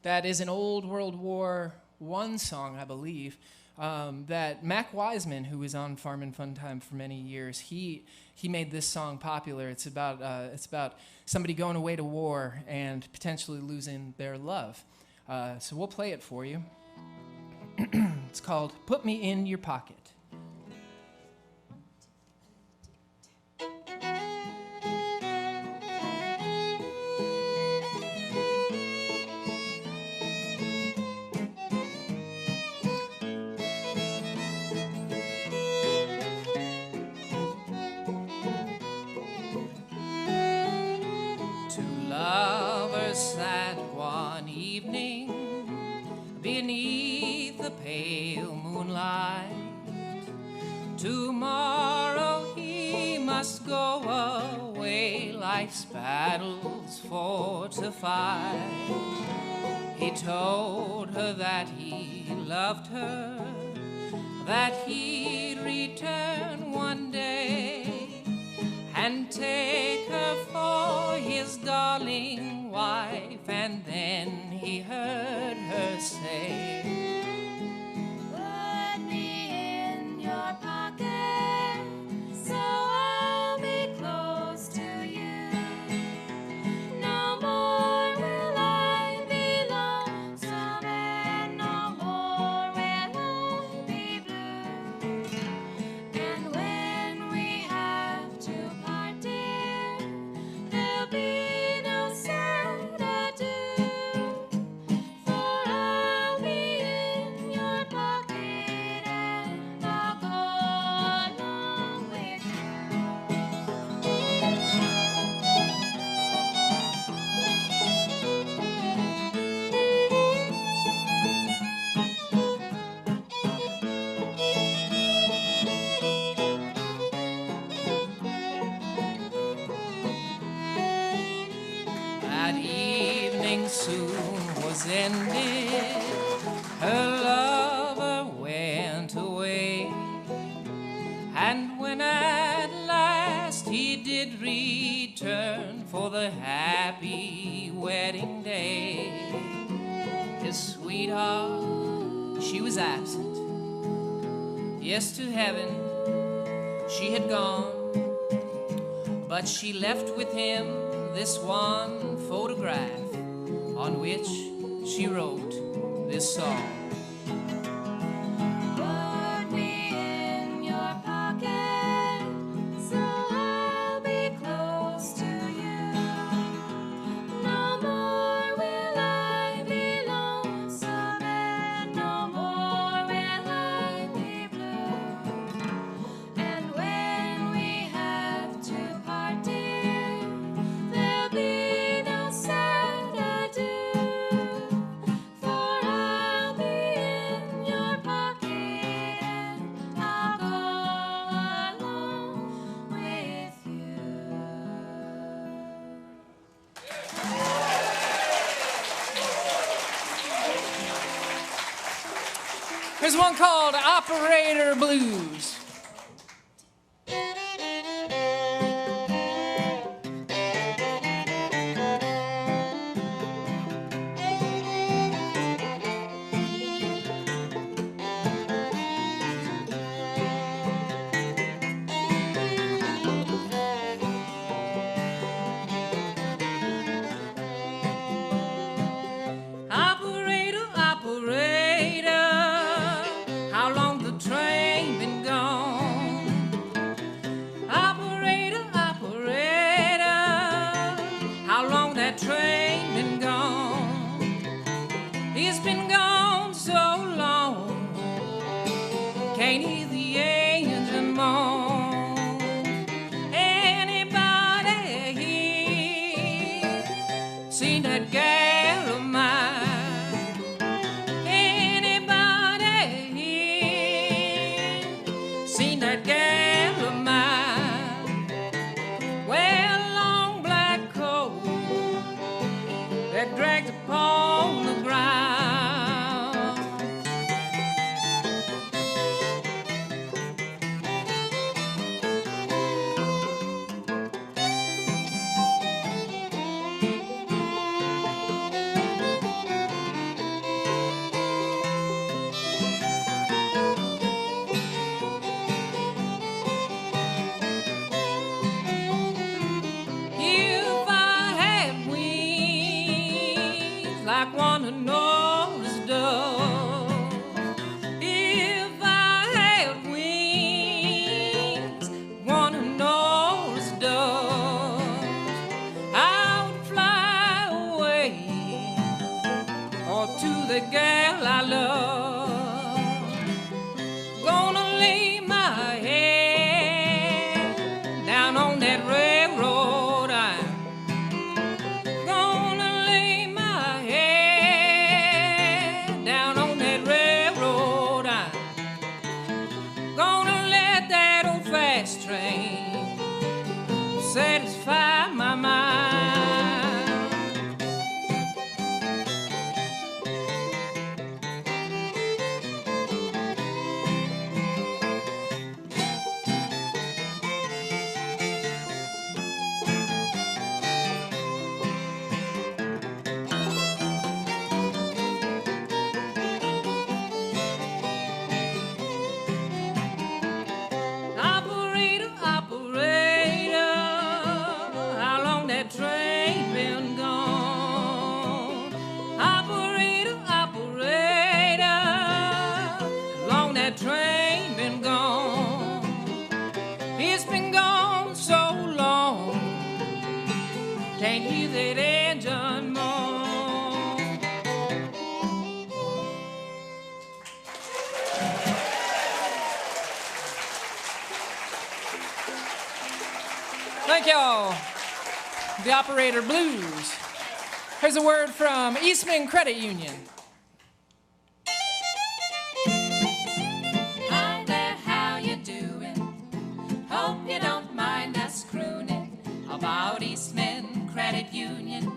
That is an old World War I song, I believe, that Mac Wiseman, who was on Farm and Fun Time for many years, he made this song popular. It's about somebody going away to war and potentially losing their love. So we'll play it for you. It's called "Put Me in Your Pocket." Sat one evening beneath the pale moonlight. Tomorrow he must go away, life's battles for to fight. He told her that he loved her, that he'd return one day and take her for his darling wife. And then he heard her say, "Put me in your pocket, so I'll be close to you. No more will I be lonesome, and no more will I be blue. And when we have to part, dear, there'll be no sad adieu, for I'll be in your pocket and I'll go along with That evening soon was ended. Her lover went away, and when at last he did return for the happy wedding day, his sweetheart, she was absent. Yes, to heaven she had gone, but she left with him this one photograph on which she wrote this song. Put me in your pocket, so I'll be close to you. No more will I be lonesome, and no more will I be blue. And when we have to part, dear, there'll be no sad adieu, for I'll be in your pocket and I'll go along with you. Here's one called Operator Blues. Operator, operator, how long the train been gone? well I love. Gonna lay my head down on that railroad. I'm gonna lay my head down on that railroad. I'm gonna let that old fast train satisfy my mind. Operator, operator, how long that train been gone? Operator, operator, how long that train been gone? It's been gone so long, can't hear that engine moan. Thank y'all. The Operator Blues. Here's a word from Eastman Credit Union. Hi there, how you doing? Hope you don't mind us crooning about Eastman Credit Union.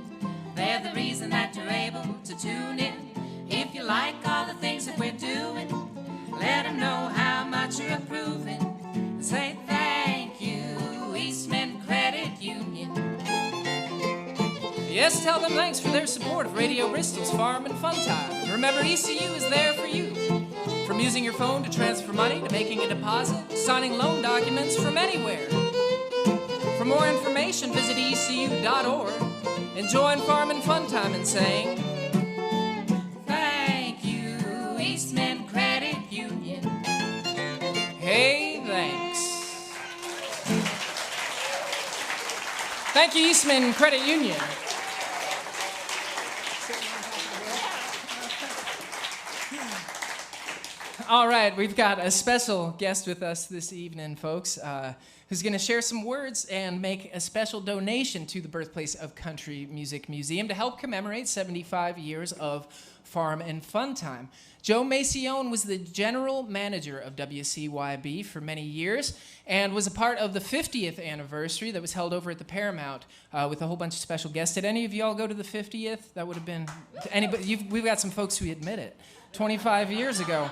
They're the reason that you're able to tune in. If you like all the things that we're doing, let them know how much you're approving. Say thank you, Eastman Credit Union. Yes, tell them thanks for their support of Radio Bristol's Farm and Fun Time. And remember, ECU is there for you. From using your phone to transfer money, to making a deposit, to signing loan documents from anywhere. For more information, visit ecu.org and join Farm and Fun Time in saying, Thank you, Eastman Credit Union. hey, thanks. Thank you, Eastman Credit Union. All right, we've got a special guest with us this evening, folks, who's going to share some words and make a special donation to the Birthplace of Country Music Museum to help commemorate 75 years of Farm and Fun Time. Joe Macione was the general manager of WCYB for many years and was a part of the 50th anniversary that was held over at the Paramount with a whole bunch of special guests. Did any of y'all go to the 50th? That would have been anybody. We've got some folks who admit it. 25 years ago.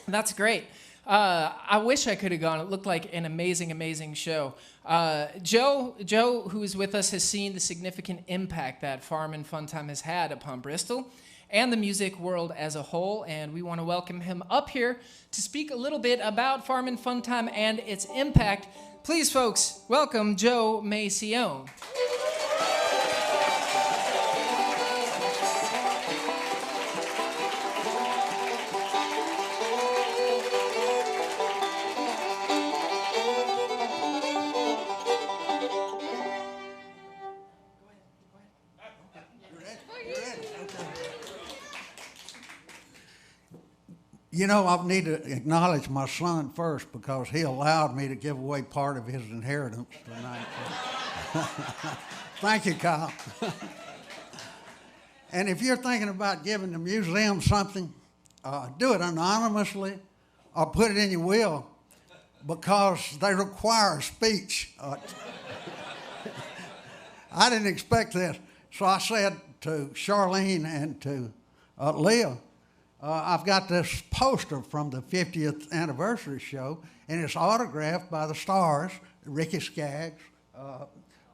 That's great. I wish I could have gone. It looked like an amazing, amazing show. Joe, who is with us, has seen the significant impact that Farm and Fun Time has had upon Bristol and the music world as a whole, and we want to welcome him up here to speak a little bit about Farm and Fun Time and its impact. Please, folks, welcome Joe Macione. You know, I need to acknowledge my son first because he allowed me to give away part of his inheritance tonight. Thank you, Kyle. And if you're thinking about giving the museum something, do it anonymously or put it in your will because they require a speech. I didn't expect this. So I said to Charlene and to Leah, I've got this poster from the 50th anniversary show, and it's autographed by the stars, Ricky Skaggs,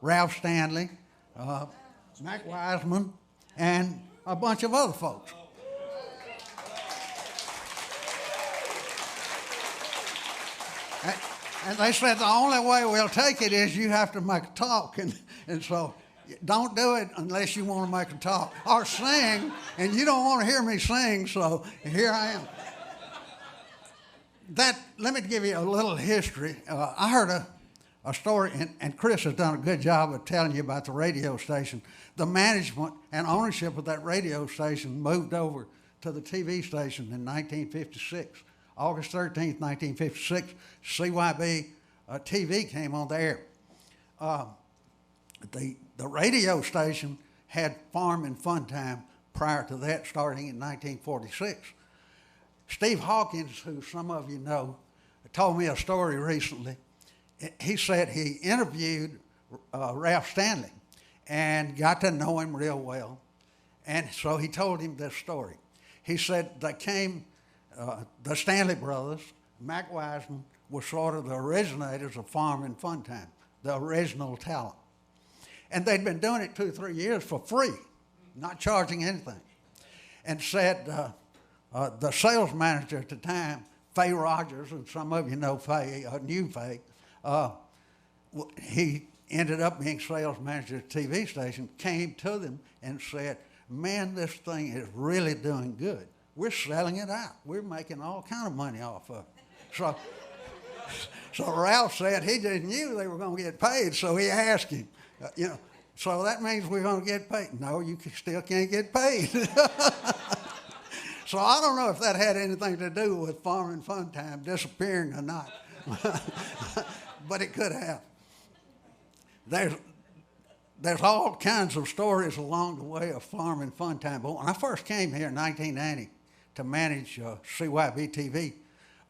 Ralph Stanley, Mac Wiseman, and a bunch of other folks. And they said the only way we'll take it is you have to make a talk, and so don't do it unless you want to make a talk or sing, and you don't want to hear me sing, so here I am. Let me give you a little history. I heard a story, and Chris has done a good job of telling you about the radio station. The management and ownership of that radio station moved over to the TV station in 1956. August 13th, 1956, CYB TV came on the air. The radio station had Farm and Fun Time prior to that, starting in 1946. Steve Hawkins, who some of you know, told me a story recently. He said he interviewed Ralph Stanley and got to know him real well. And so he told him this story. He said they came, the Stanley brothers, Mac Wiseman, was sort of the originators of Farm and Fun Time, the original talent. And they'd been doing it 2 or 3 years for free, not charging anything. And said the sales manager at the time, Fay Rogers, and some of you know Fay, knew Fay, he ended up being sales manager at the TV station, came to them and said, man, this thing is really doing good. We're selling it out. We're making all kind of money off of it. So Ralph said he just knew they were going to get paid, so he asked him, so that means we're going to get paid. No, you still can't get paid. So I don't know if that had anything to do with Farm and Fun Time disappearing or not, but it could have. There's all kinds of stories along the way of Farm and Fun Time. But when I first came here in 1990 to manage CYB TV,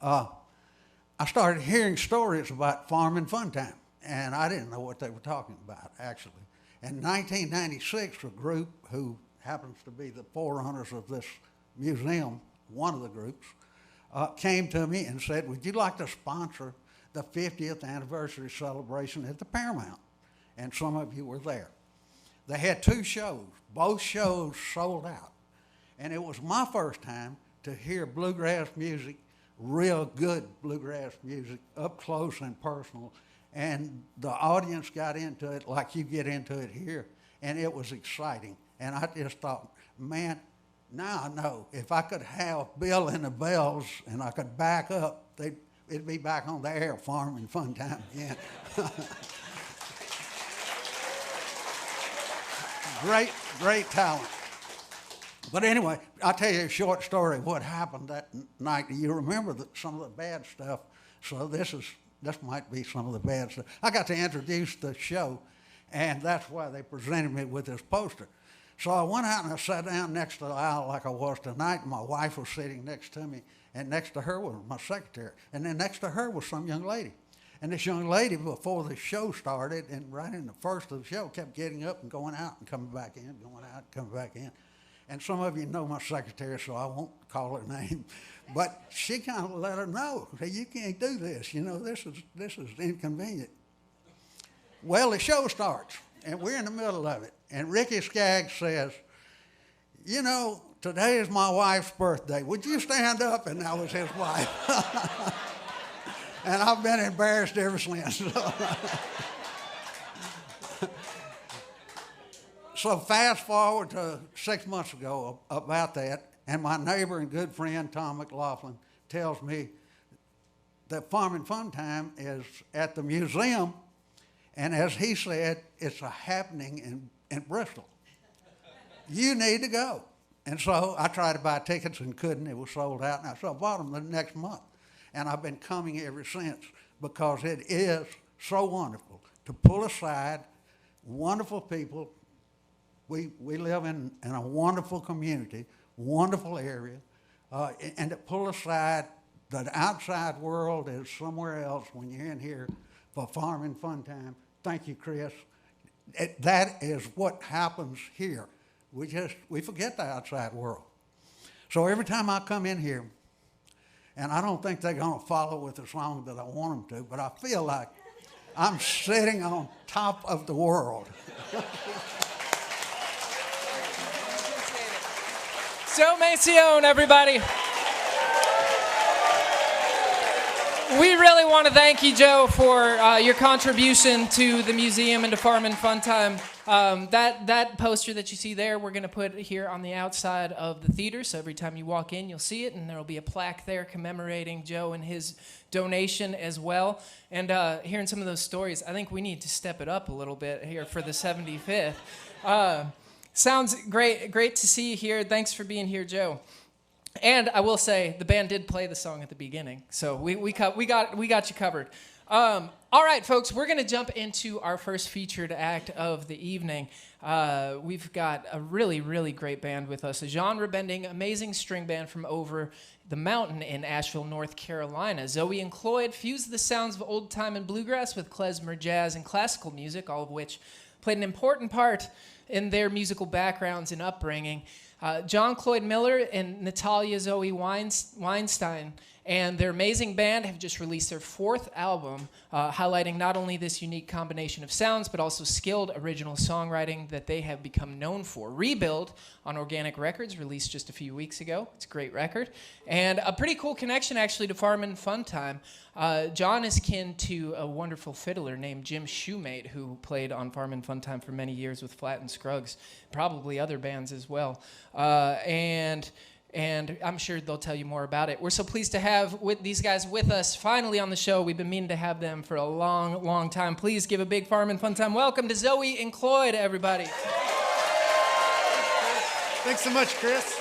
I started hearing stories about Farm and Fun Time, and I didn't know what they were talking about, actually. In 1996, a group who happens to be the forerunners of this museum, one of the groups, came to me and said, would you like to sponsor the 50th anniversary celebration at the Paramount? And some of you were there. They had 2 shows. Both shows sold out. And it was my first time to hear bluegrass music, real good bluegrass music, up close and personal. And the audience got into it like you get into it here. And it was exciting. And I just thought, man, now I know if I could have Bill and the Bells and I could back up, it'd be back on the air, Farm and Fun Time again. Great talent. But anyway, I'll tell you a short story of what happened that night. You remember some of the bad stuff, so this might be some of the bad stuff. I got to introduce the show, and that's why they presented me with this poster. So I went out and I sat down next to the aisle like I was tonight, and my wife was sitting next to me, and next to her was my secretary, and then next to her was some young lady. And this young lady, before the show started, and right in the first of the show, kept getting up and going out and coming back in, going out and coming back in. And some of you know my secretary, so I won't call her name. But she kind of let her know, hey, you can't do this. This is inconvenient. Well, the show starts, and we're in the middle of it. And Ricky Skaggs says, today is my wife's birthday. Would you stand up? And that was his wife. And I've been embarrassed ever since. So fast forward to 6 months ago about that, and my neighbor and good friend, Tom McLaughlin, tells me that Farm and Fun Time is at the museum, and as he said, it's a happening in Bristol. You need to go. And so I tried to buy tickets and couldn't. It was sold out, and so I bought them the next month. And I've been coming ever since because it is so wonderful to pull aside wonderful people. We live in a wonderful community, wonderful area, and to pull aside the outside world is somewhere else when you're in here for Farm and Fun Time. Thank you, Chris. That is what happens here. We forget the outside world. So every time I come in here, and I don't think they're going to follow with the song that I want them to, but I feel like I'm sitting on top of the world. Joe Macione, everybody. We really want to thank you, Joe, for your contribution to the museum and to Farm and Fun Time. That poster that you see there, we're going to put here on the outside of the theater, so every time you walk in, you'll see it, and there will be a plaque there commemorating Joe and his donation as well. And hearing some of those stories, I think we need to step it up a little bit here for the 75th. Sounds great to see you here. Thanks for being here, Joe. And I will say the band did play the song at the beginning, so we got you covered. All right, folks, we're going to jump into our first featured act of the evening. We've got a really, really great band with us, a genre-bending, amazing string band from over the mountain in Asheville, North Carolina. Zoe and Cloyd fused the sounds of old time and bluegrass with klezmer, jazz, and classical music, all of which played an important part in their musical backgrounds and upbringing. John Cloyd Miller and Natalia Zoe Weinstein and their amazing band have just released their fourth album, highlighting not only this unique combination of sounds, but also skilled original songwriting that they have become known for. Rebuild on Organic Records, released just a few weeks ago. It's a great record. And a pretty cool connection, actually, to Farmin' Fun Time. John is kin to a wonderful fiddler named Jim Shoemate, who played on Farmin' Fun Time for many years with Flatt and Scruggs, probably other bands as well. And I'm sure they'll tell you more about it. We're so pleased to have these guys with us finally on the show. We've been meaning to have them for a long, long time. Please give a big Farmin' Fun Time welcome to Zoe and Cloyd, everybody. Thanks so much, Chris.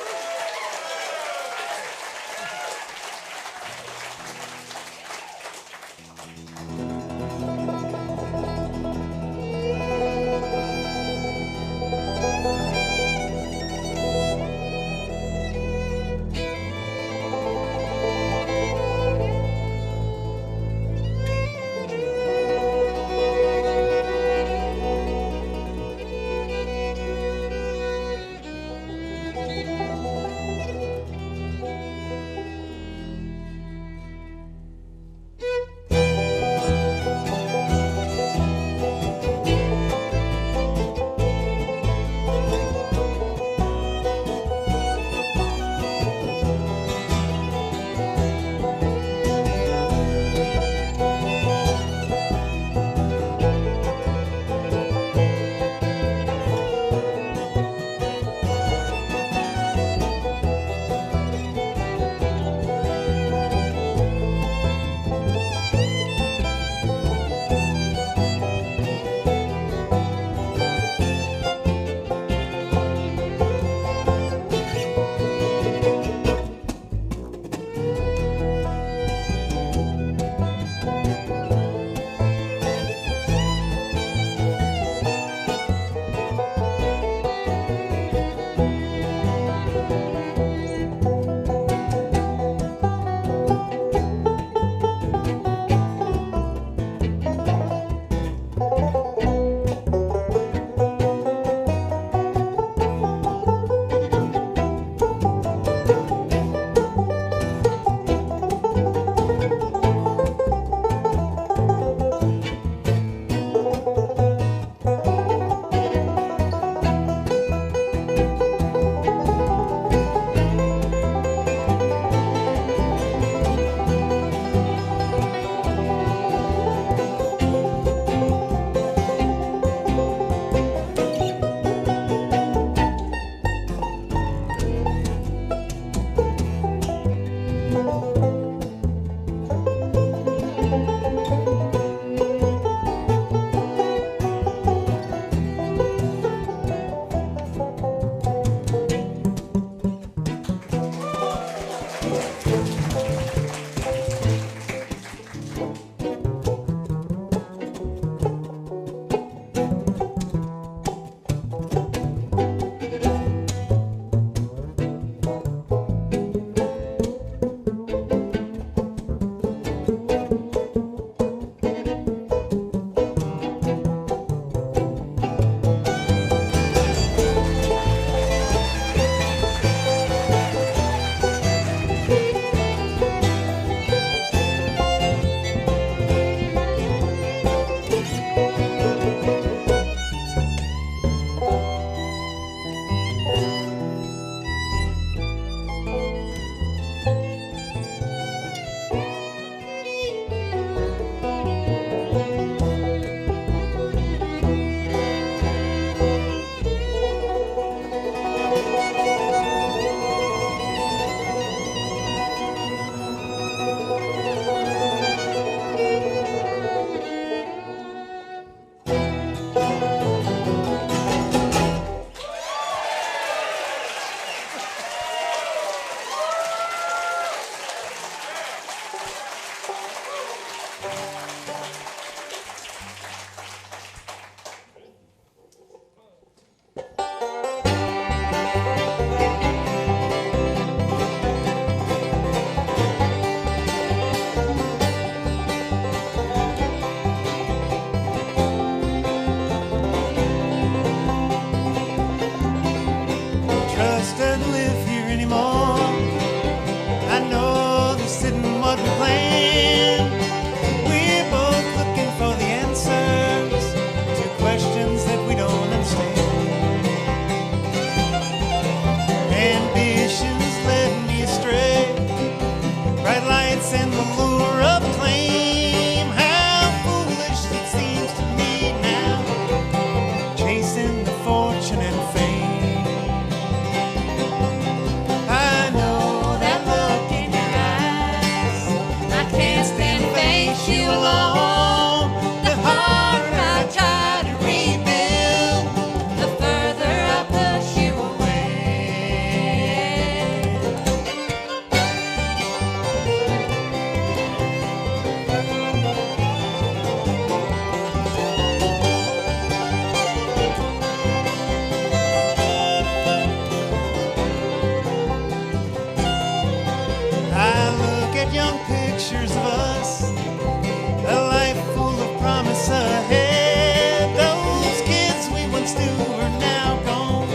young pictures of us, a life full of promise ahead. Those kids we once knew are now gone,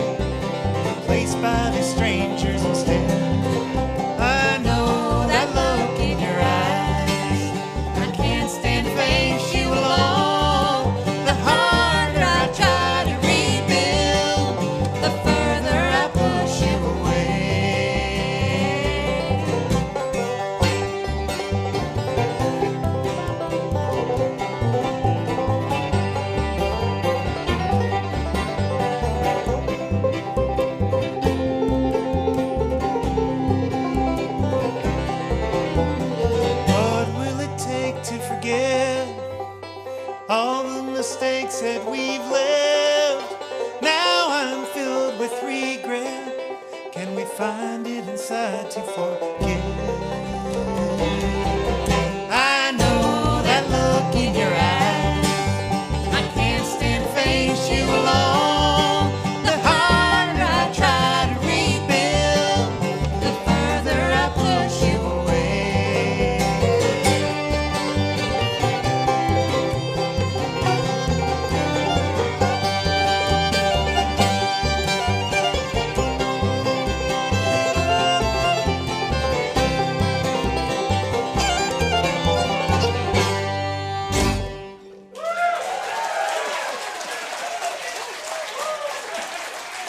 replaced by these strangers instead. I know that look in your eyes. I can't stand to face you alone. The harder I try to rebuild, the further I push you away. What will it take to forget all the mistakes that we've lived? Now I'm filled with regret. Can we find it inside to forgive? I know that look in your eyes. I can't stand to face you alone. The harder I try to rebuild, the further I push you away.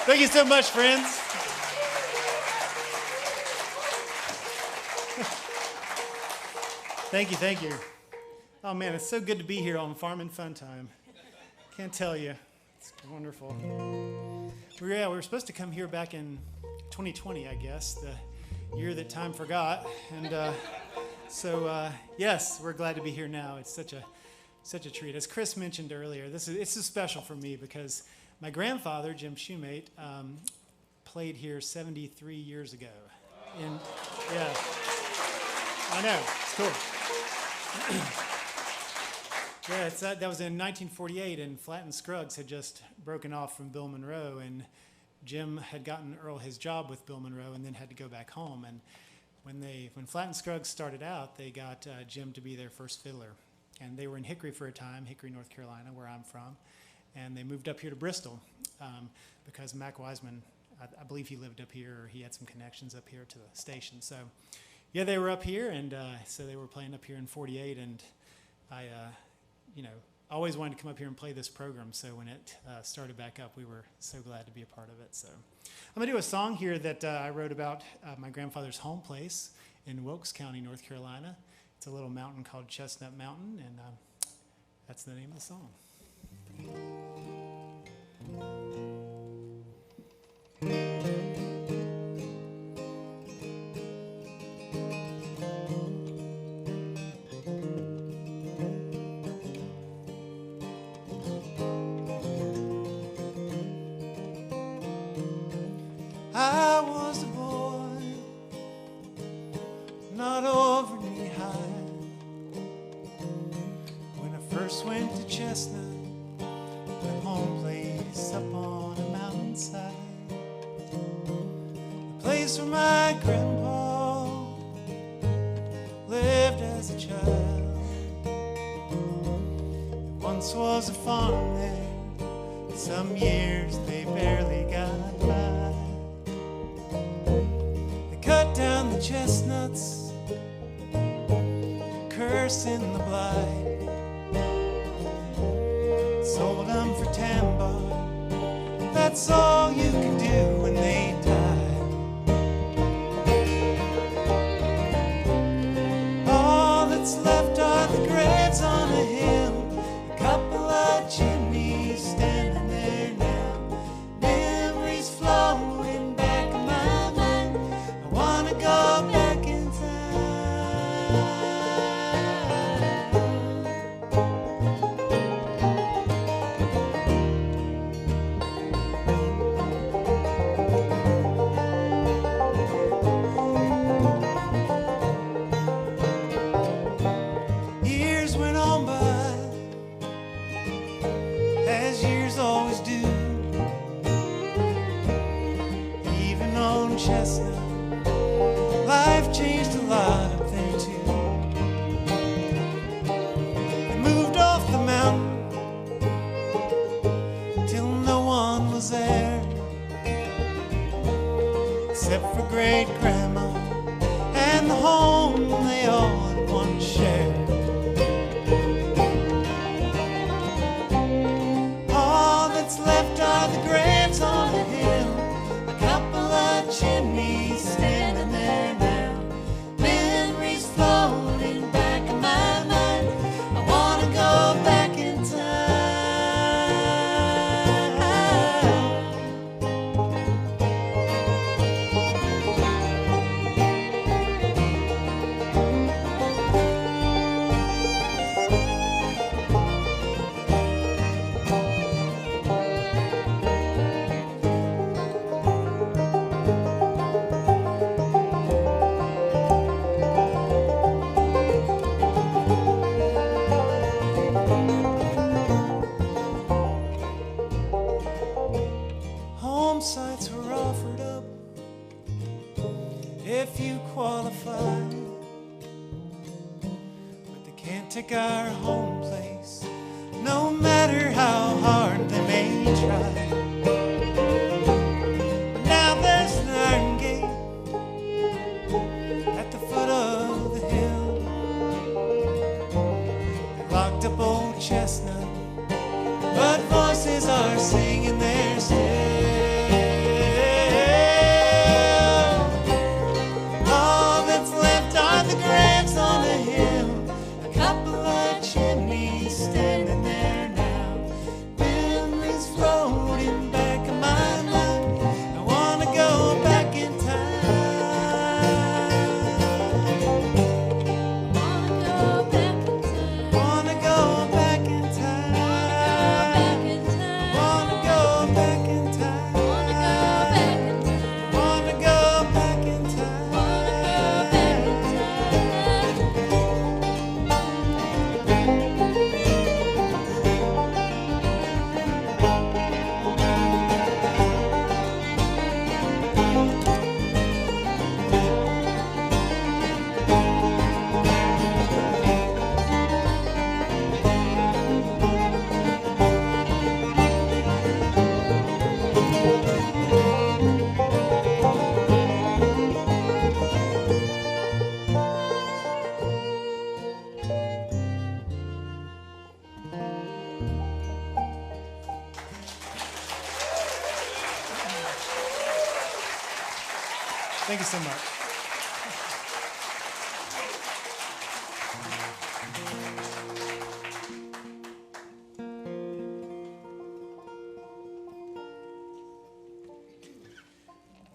Thank you so much, friends. Thank you. Oh man, it's so good to be here on Farmin' Fun Time. Can't tell you, it's wonderful. We were supposed to come here back in 2020, I guess, the year that time forgot, and yes, we're glad to be here now. It's such a treat. As Chris mentioned earlier, it's so special for me because my grandfather, Jim Shoemate, played here 73 years ago. And yeah, I know, it's cool. Yeah, that was in 1948, and Flatt and Scruggs had just broken off from Bill Monroe, and Jim had gotten Earl his job with Bill Monroe, and then had to go back home. And when Flatt and Scruggs started out, they got Jim to be their first fiddler, and they were in Hickory for a time, Hickory, North Carolina, where I'm from. And they moved up here to Bristol because Mac Wiseman, I believe he lived up here, or he had some connections up here to the station. So, yeah, they were up here, and so they were playing up here in 48, and I, always wanted to come up here and play this program. So when it started back up, we were so glad to be a part of it. So I'm going to do a song here that I wrote about my grandfather's home place in Wilkes County, North Carolina. It's a little mountain called Chestnut Mountain, and that's the name of the song. I was a boy, not over knee high, when I first went to Chestnut, my home place up on a mountainside, the place where my grandpa lived as a child. There once was a farm there, but some years they barely got by. They cut down the chestnuts, cursing the blight. Sold them for $10. That's all you can do when they die. All that's left are the graves on a hill, a couple of chimneys standing there now. Memories flowing back in my mind. I wanna go back in time. take our home place, no matter how hard they may try. But now there's an iron gate at the foot of the hill. They locked up old Chestnut, but voices are singing there still. All that's left are the graves on the hill, a couple of chimneys standing there now. Memories floating back in my mind. I wanna go back in time. Wanna go back in time. Wanna go back in time. Wanna go back in time. Wanna go back in time. Wanna go back in time. Thank you so much.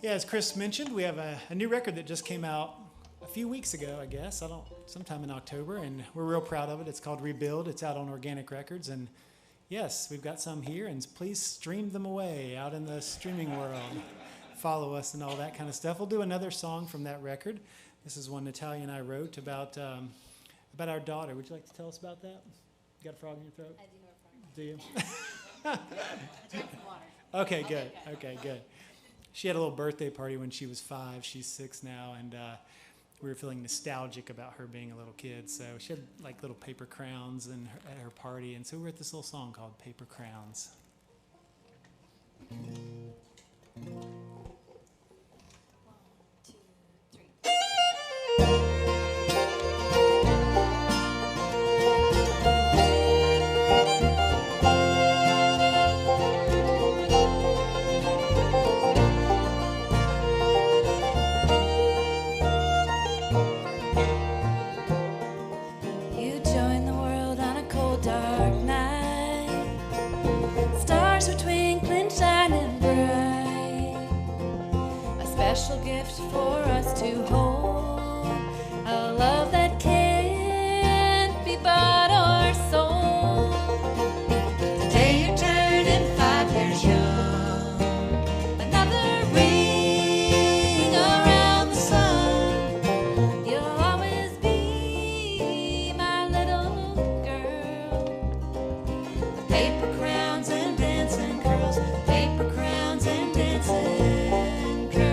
Yeah, as Chris mentioned, we have a new record that just came out a few weeks ago, I guess. Sometime in October, and we're real proud of it. It's called Rebuild. It's out on Organic Records, and yes, we've got some here, and please stream them away out in the streaming world. Follow us and all that kind of stuff. We'll do another song from that record. This is one Natalia and I wrote about our daughter. Would you like to tell us about that? You got a frog in your throat? I do know a frog. Do you? I drank some water. Okay, good. Okay, good. She had a little birthday party when she was 5. She's 6 now, and we were feeling nostalgic about her being a little kid. So she had like little paper crowns at her party, and so we wrote this little song called Paper Crowns. You joined the world on a cold, dark night. Stars were twinkling, shining bright. A special gift for us to hold. A love that can't be bought or sold. Today you're turning 5 years young. Another ring around the sun. You'll always be my little girl. With paper crowns and dancing curls. Paper crowns and dancing curls.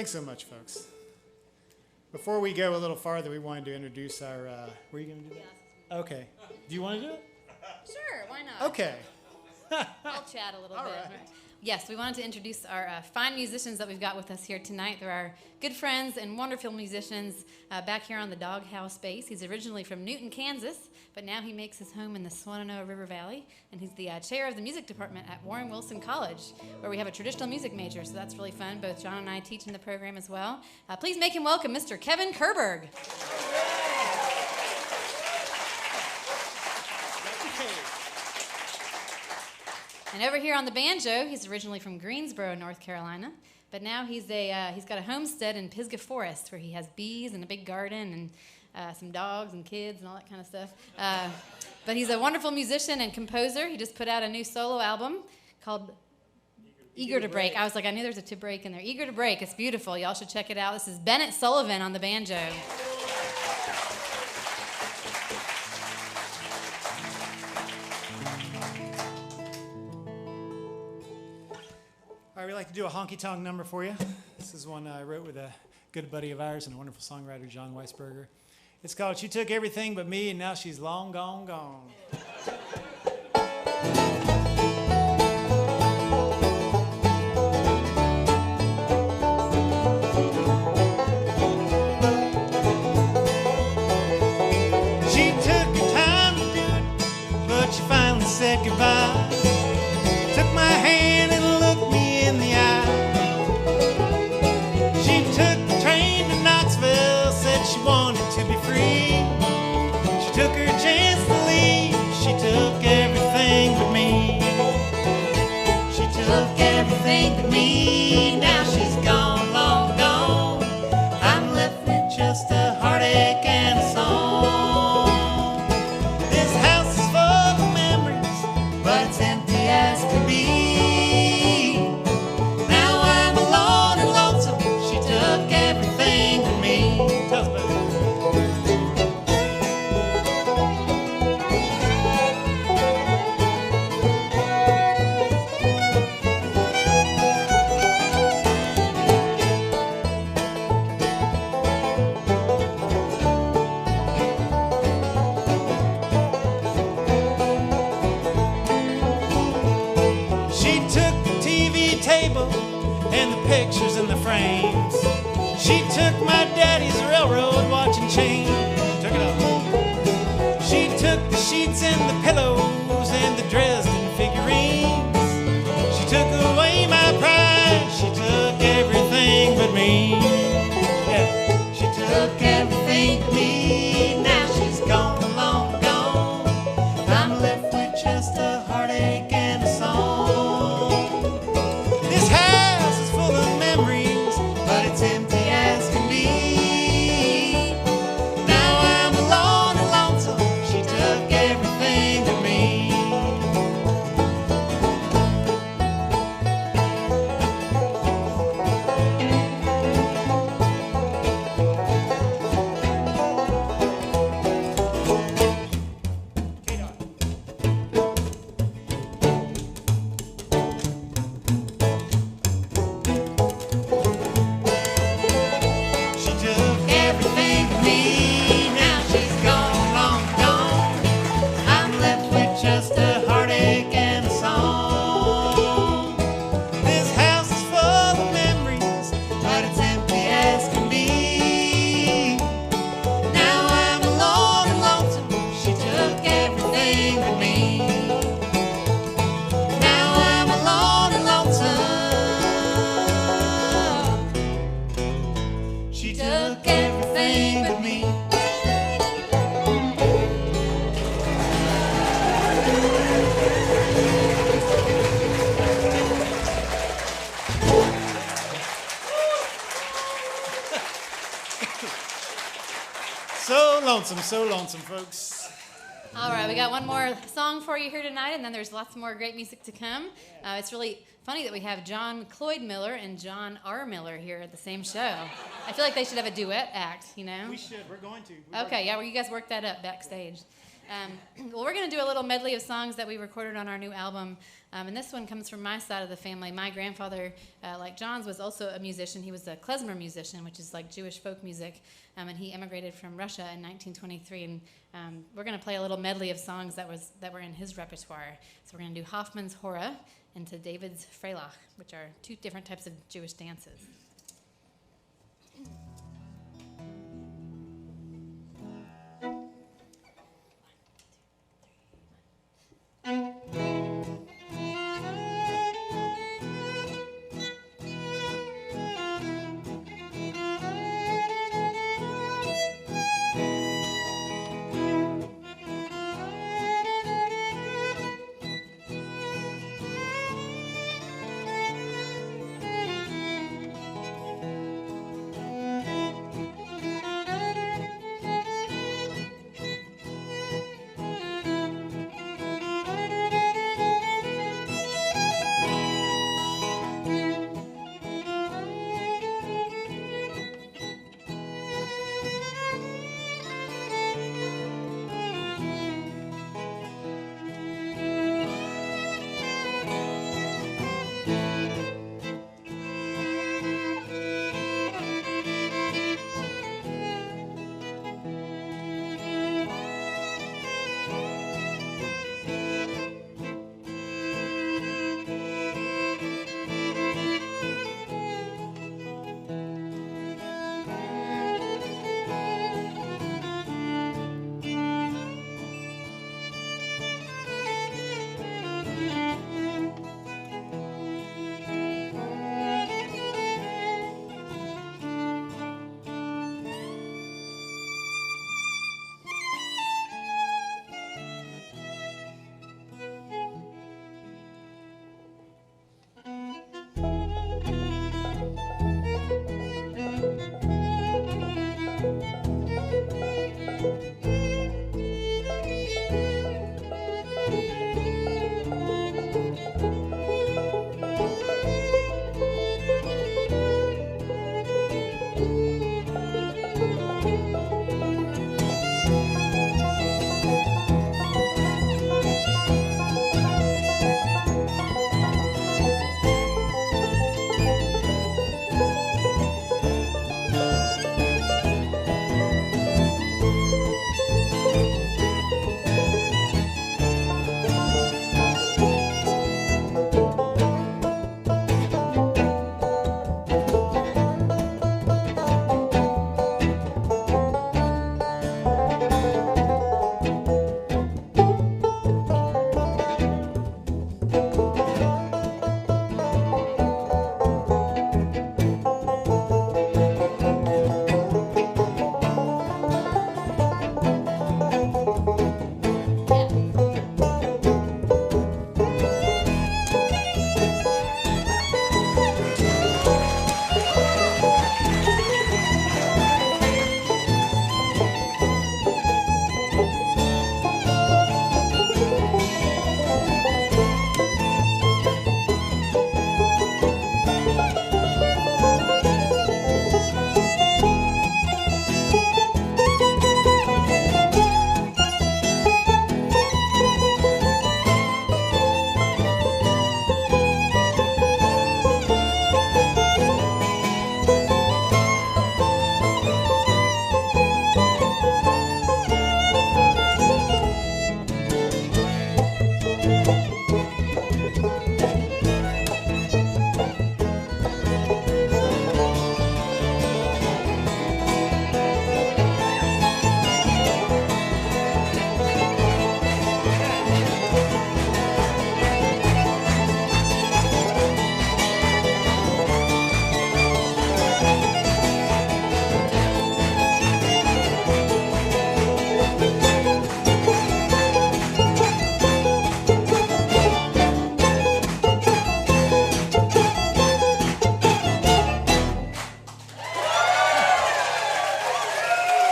Thanks so much, folks. Before we go a little farther, we wanted to introduce our. Were you going to do that? Okay. Do you want to do it? Sure, why not? Okay. I'll chat a little All bit. right. Yes, we wanted to introduce our fine musicians that we've got with us here tonight. They're our good friends and wonderful musicians back here on the Doghouse base. He's originally from Newton, Kansas, but now he makes his home in the Swannanoa River Valley, and he's the chair of the music department at Warren Wilson College, where we have a traditional music major, so that's really fun. Both John and I teach in the program as well. Please make him welcome Mr. Kevin Kerberg. And over here on the banjo, he's originally from Greensboro, North Carolina, but now he's got a homestead in Pisgah Forest where he has bees and a big garden and some dogs and kids and all that kind of stuff. But he's a wonderful musician and composer. He just put out a new solo album called Eager to Break. I was like, I knew there was a to break in there. Eager to Break. It's beautiful. Y'all should check it out. This is Bennett Sullivan on the banjo. All right, we'd like to do a honky-tonk number for you. This is one I wrote with a good buddy of ours and a wonderful songwriter, John Weisberger. It's called She Took Everything But Me, and Now She's Long Gone Gone. She took her time to do it, but she finally said goodbye. Took my hand and looked me in the eye. She took the train to Knoxville, said she wanted to be free. She took her chance to leave. She took everything but me. She took everything but me. Now she's gone, long gone. I'm left with just a heartache and a song. This house is full of memories, but it's empty as can be. Now I'm alone and lonesome. She took everything but me. Tell us about it. She took the TV table and the pictures in the frames. She took my daddy's railroad watching chain. Took it off. She took the sheets and the pillows and the Dresden figurines. She took away my pride. She took everything but me. Yeah. She took everything but me. Now she's gone, long gone. I'm left with just a heartache and a song. This house is full of memories, but it's empty as can be. Now I'm alone and lonesome. She took everything to me. She took everything from me. Now she's gone, long gone. I'm left with just a heartache and a song. This house is full of memories, but it's empty as can be. Now I'm alone and lonesome. She took everything from me. Now I'm alone and lonesome. She took everything but me. So lonesome, folks. All right, we got one more song for you here tonight, and then there's lots more great music to come. It's really funny that we have John Cloyd Miller and John R. Miller here at the same show. I feel like they should have a duet act, you know? We should. We're going to. Okay, yeah, well, you guys work that up backstage. Well, we're going to do a little medley of songs that we recorded on our new album. And this one comes from my side of the family. My grandfather, like John's, was also a musician. He was a klezmer musician, which is like Jewish folk music. And he immigrated from Russia in 1923. And we're going to play a little medley of songs that were in his repertoire. So we're going to do Hoffman's Hora and to David's Freilach, which are two different types of Jewish dances.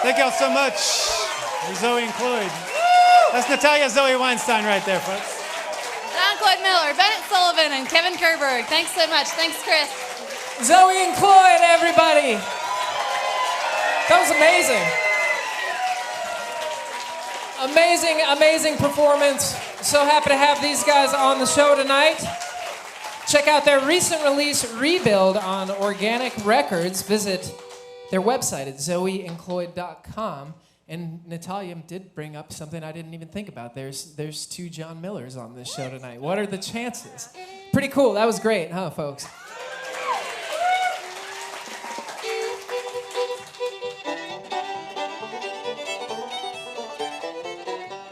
Thank y'all so much, Zoe and Cloyd. That's Natalia Zoe Weinstein right there, folks. John Cloyd Miller, Bennett Sullivan, and Kevin Kerberg. Thanks so much. Thanks, Chris. Zoe and Cloyd, everybody. That was amazing. Amazing, amazing performance. So happy to have these guys on the show tonight. Check out their recent release, Rebuild, on Organic Records. Visit their website at zoeandcloyd.com. And Natalia did bring up something I didn't even think about. There's two John Millers on this show tonight. What are the chances? Pretty cool. That was great, huh, folks?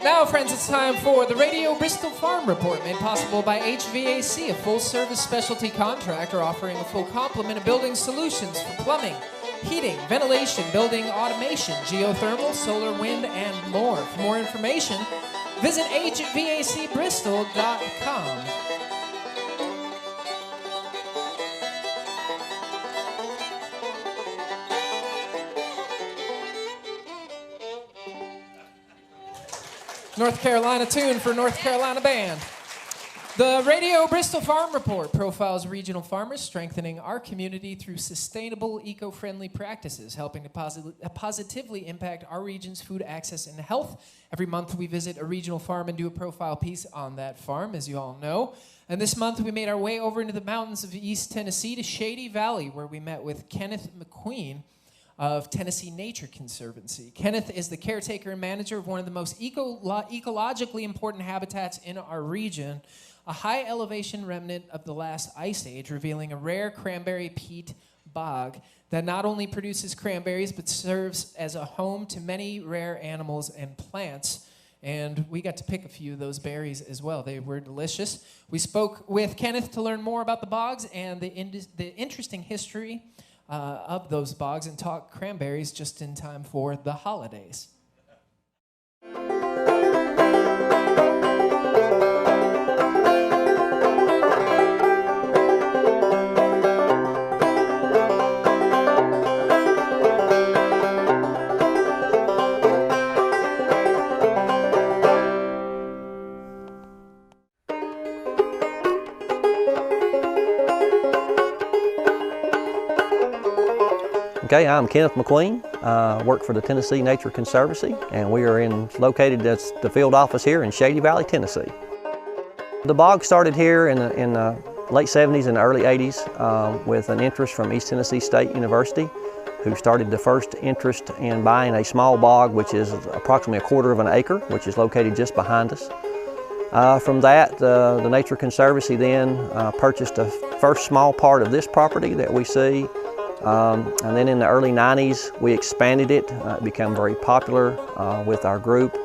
Now, friends, it's time for the Radio Bristol Farm Report, made possible by HVAC, a full-service specialty contractor offering a full complement of building solutions for plumbing, heating, ventilation, building automation, geothermal, solar, wind, and more. For more information, visit hvacbristol.com. North Carolina tune for North Carolina band. The Radio Bristol Farm Report profiles regional farmers, strengthening our community through sustainable, eco-friendly practices, helping to positively impact our region's food access and health. Every month we visit a regional farm and do a profile piece on that farm, as you all know. And this month we made our way over into the mountains of East Tennessee to Shady Valley, where we met with Kenneth McQueen of Tennessee Nature Conservancy. Kenneth is the caretaker and manager of one of the most ecologically important habitats in our region, a high elevation remnant of the last ice age, revealing a rare cranberry peat bog that not only produces cranberries but serves as a home to many rare animals and plants. And we got to pick a few of those berries as well. They were delicious. We spoke with Kenneth to learn more about the bogs and the interesting history of those bogs, and talk cranberries just in time for the holidays. Okay, I'm Kenneth McQueen. I work for the Tennessee Nature Conservancy, and we are located at the field office here in Shady Valley, Tennessee. The bog started here in the late 70s and early 80s with an interest from East Tennessee State University, who started the first interest in buying a small bog, which is approximately 1/4 of an acre, which is located just behind us. From that, the Nature Conservancy then purchased the first small part of this property that we see. And then in the early 90s, we expanded it. It became very popular with our group,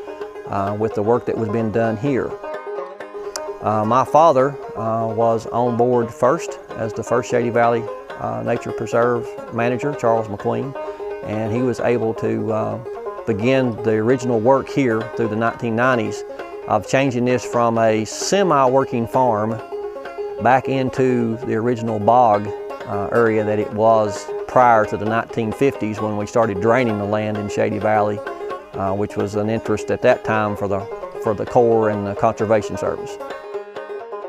with the work that was being done here. My father was on board first as the first Shady Valley Nature Preserve manager, Charles McQueen, and he was able to begin the original work here through the 1990s of changing this from a semi-working farm back into the original bog area that it was prior to the 1950s, when we started draining the land in Shady Valley, which was an interest at that time for the Corps and the Conservation Service.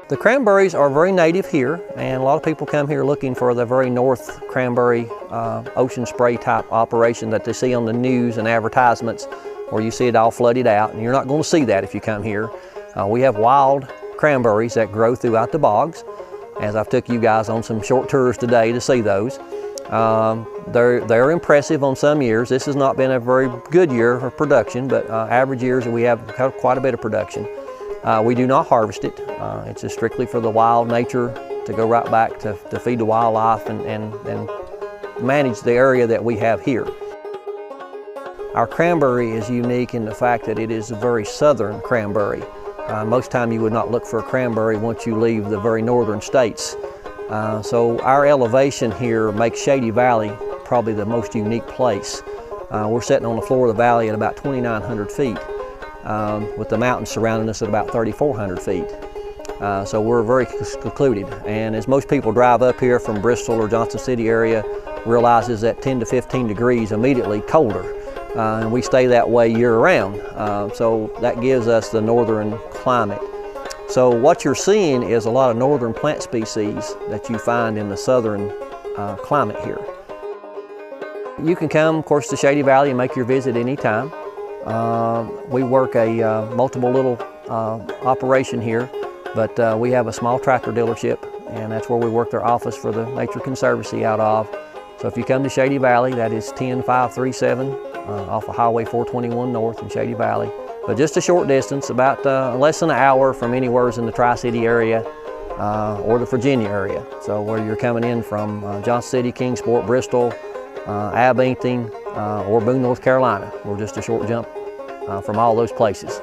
The cranberries are very native here, and a lot of people come here looking for the very north cranberry ocean spray type operation that they see on the news and advertisements, where you see it all flooded out, and you're not going to see that if you come here. We have wild cranberries that grow throughout the bogs, as I've took you guys on some short tours today to see those. They're impressive on some years. This has not been a very good year for production, but average years we have quite a bit of production. We do not harvest it. It's just strictly for the wild nature to go right back to feed the wildlife and manage the area that we have here. Our cranberry is unique in the fact that it is a very southern cranberry. Most time you would not look for a cranberry once you leave the very northern states. So our elevation here makes Shady Valley probably the most unique place. We're sitting on the floor of the valley at about 2,900 feet, with the mountains surrounding us at about 3,400 feet. So we're very secluded. And as most people drive up here from Bristol or Johnson City area, realizes that 10 to 15 degrees immediately colder. And we stay that way year-round. So that gives us the northern climate. So what you're seeing is a lot of northern plant species that you find in the southern climate here. You can come, of course, to Shady Valley and make your visit anytime. We work a multiple little operation here, but we have a small tractor dealership, and that's where we work their office for the Nature Conservancy out of. So if you come to Shady Valley, that is 10537 off of Highway 421 North in Shady Valley. But just a short distance, about less than an hour from anywhere in the Tri-City area or the Virginia area. So where you're coming in from Johnson City, Kingsport, Bristol, Abington, or Boone, North Carolina. We're just a short jump from all those places.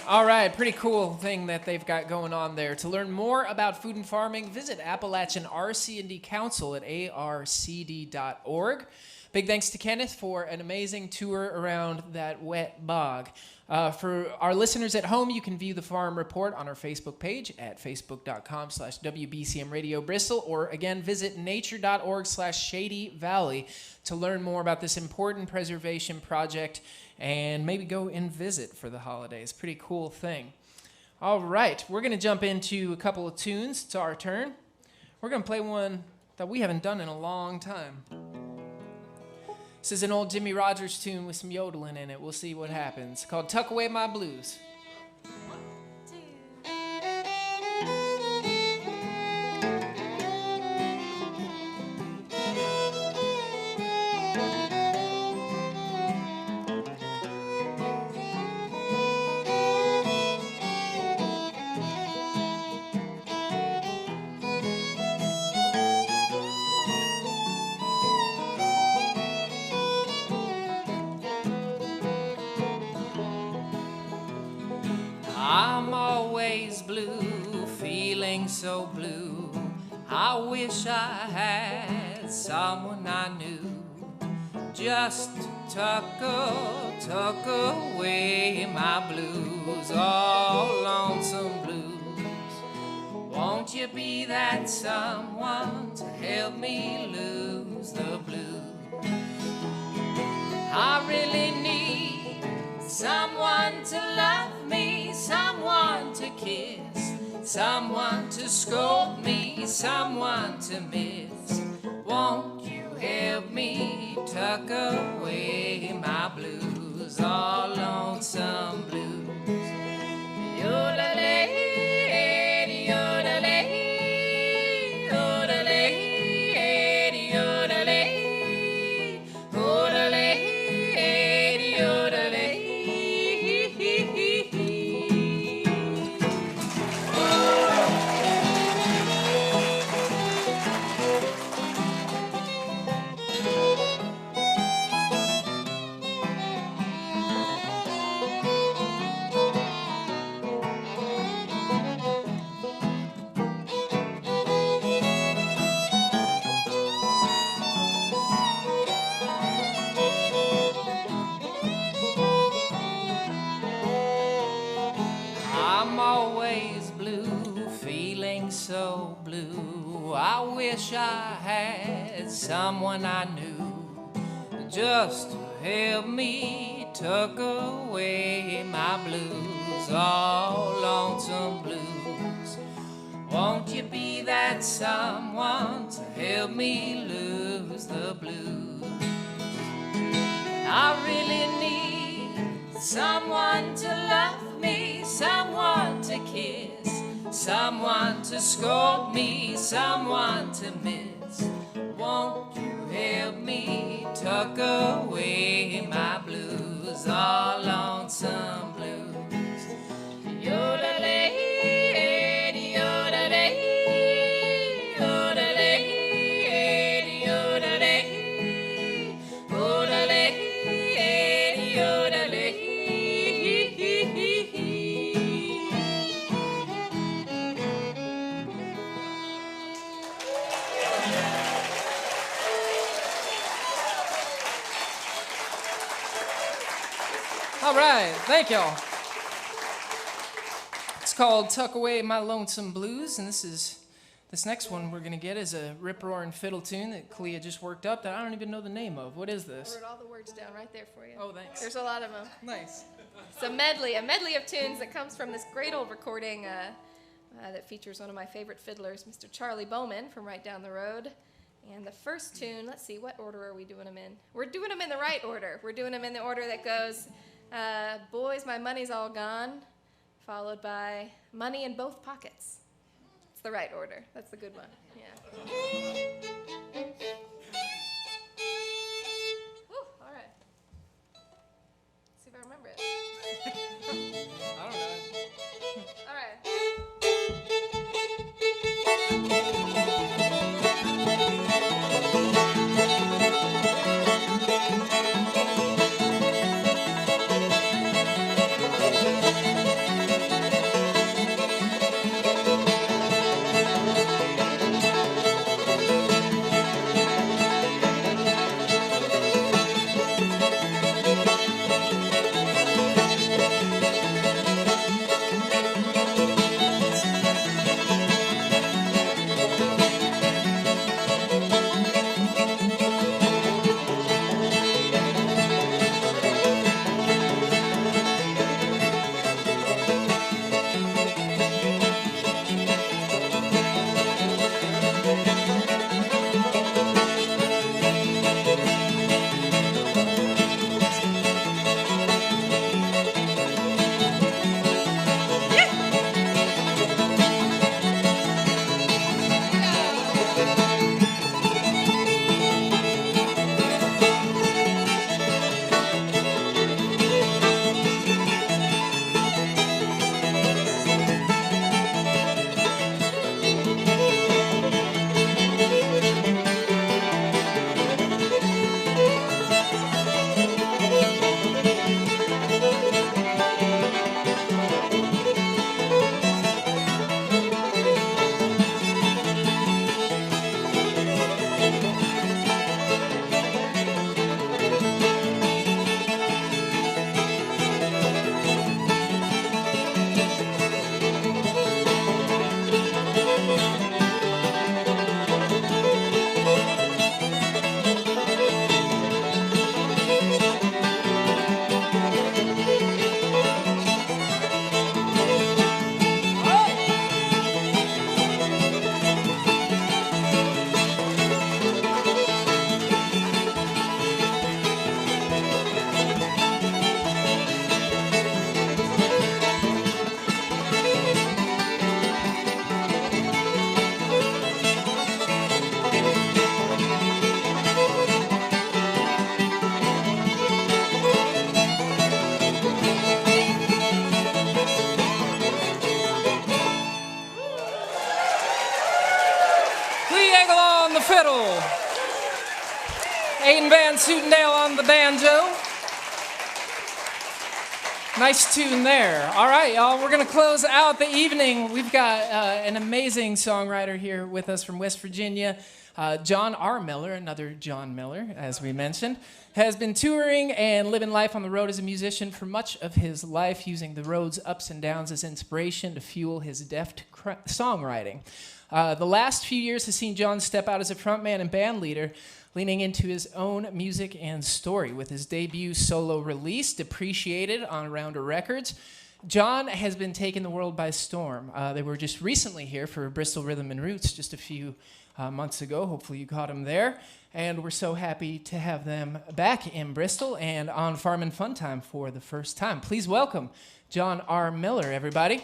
All right, pretty cool thing that they've got going on there. To learn more about food and farming, visit Appalachian RC&D Council at arcd.org. Big thanks to Kenneth for an amazing tour around that wet bog. For our listeners at home, you can view the farm report on our Facebook page at facebook.com/WBCM Radio Bristol, or again, visit nature.org/Shady Valley to learn more about this important preservation project and maybe go and visit for the holidays. Pretty cool thing. All right, we're going to jump into a couple of tunes. It's our turn. We're going to play one that we haven't done in a long time. This is an old Jimmy Rogers tune with some yodeling in it. We'll see what happens. It's called Tuck Away My Blues. I'm always blue, feeling so blue. I wish I had someone I knew. Just tuck away my blues, all lonesome blues. Won't you be that someone to help me lose the blues? I really need someone to love me, someone to kiss, someone to scold me, someone to miss. Won't you help me tuck away my blues, all lonesome blues? Yodelay, yodelay, yodelay, yodelay, yodelay, yodelay. I'm always blue, feeling so blue. I wish I had someone I knew just to help me tuck away my blues, all lonesome blues. Won't you be that someone to help me lose the blues? I really need someone to love me, someone to kiss, someone to scold me, someone to miss. Won't you help me tuck away my blues, all lonesome blues? Yodelay, yodelay, yodelay, yodelay, yodelay, yodelay. All right, thank y'all. It's called Tuck Away My Lonesome Blues, and this next one we're gonna get is a rip-roaring fiddle tune that Clea just worked up that I don't even know the name of. What is this? I wrote all the words down right there for you. Oh, thanks. There's a lot of them. Nice. It's a medley of tunes that comes from this great old recording that features one of my favorite fiddlers, Mr. Charlie Bowman from right down the road. And the first tune, let's see, what order are we doing them in? We're doing them in the right order. We're doing them in the order that goes, Boys, My Money's All Gone, followed by Money in Both Pockets. It's the right order. That's the good one. Yeah. Whew, all right. See if I remember it. I don't know. All right. Fiddle. Aiden Van Sutendale on the banjo. Nice tune there. All right, y'all, we're going to close out the evening. We've got an amazing songwriter here with us from West Virginia. John R. Miller, another John Miller, as we mentioned, has been touring and living life on the road as a musician for much of his life, using the road's ups and downs as inspiration to fuel his deft songwriting. The last few years has seen John step out as a frontman and band leader, leaning into his own music and story. With his debut solo release, Depreciated, on Rounder Records, John has been taking the world by storm. They were just recently here for Bristol Rhythm and Roots just a few months ago. Hopefully you caught them there. And we're so happy to have them back in Bristol and on Farmin' Fun Time for the first time. Please welcome John R. Miller, everybody.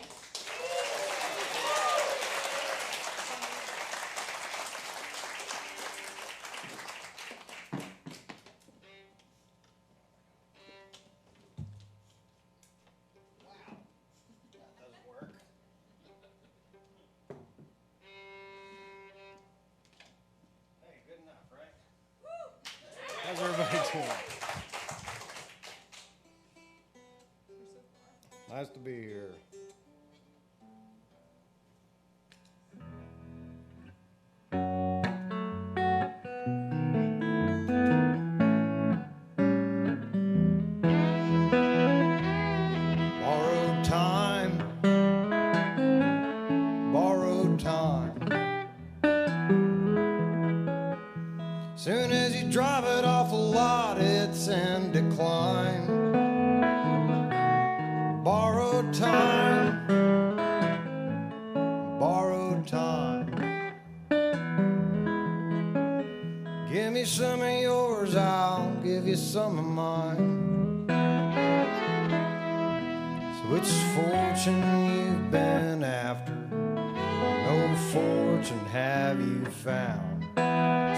How's everybody doing? Nice to be here. Borrowed time. Borrowed time. Soon as you drive it off a lot, it's in decline. Borrowed time. Give me some of yours, I'll give you some of mine. So which fortune you've been after? No fortune have you found?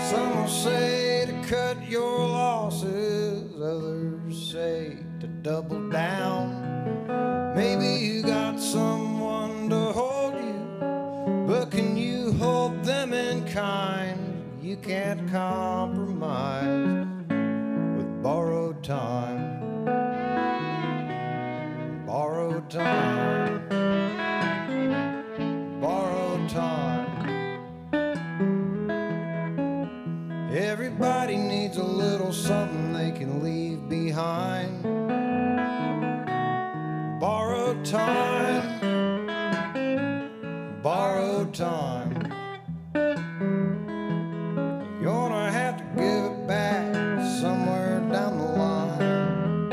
Some will say to cut your losses, others say to double down. Maybe you got someone to hold you, but can you hold them in kind? You can't compromise with borrowed time. Borrowed time. Borrowed time. Everybody needs a little something they can leave behind. Borrowed time. Borrowed time. You're gonna have to give it back somewhere down the line.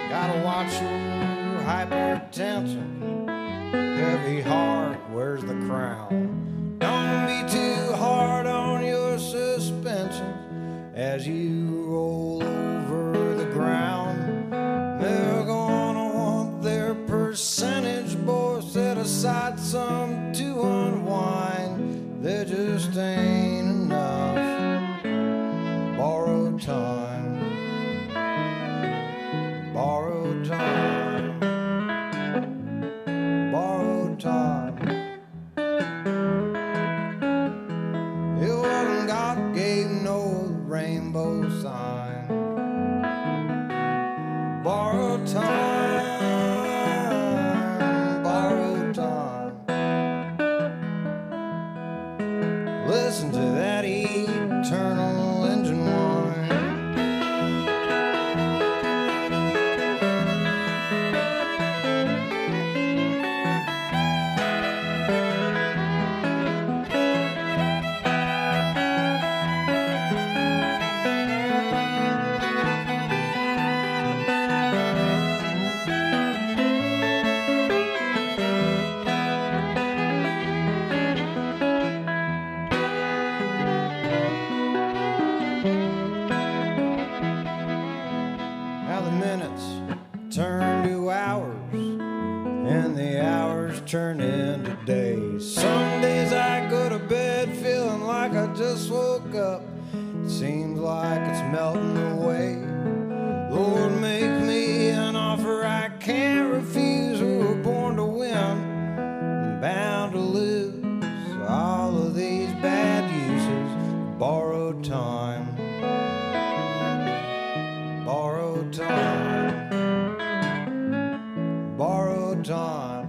Gotta watch your hypertension. Heavy heart wears the crown. Don't be too hard on your suspension as you roll over the ground. They're gonna want their percentage, boy. Set aside some to unwind. There just ain't enough borrowed time. Borrowed time. Borrowed time. It wasn't God gave no rainbow sign. Borrowed time. Borrowed time. Listen to that eternal engine whine. How the minutes turn to hours and the hours turn into days. Some days I go to bed feeling like I just woke up. It seems like it's melting away. Lord, make me an offer I can't refuse. We're born to win and bound to lose. All of these bad uses, borrowed time. Borrowed time. Borrowed time.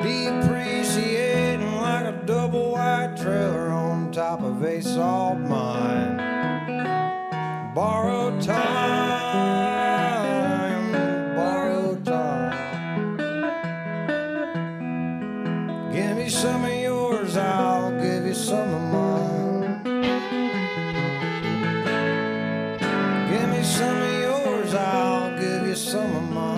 Depreciating like a double white trailer on top of a salt mine. Borrowed time. Borrowed time. Give me some of yours, I'll give you some of mine. Give me some of yours, I'll give you some of mine.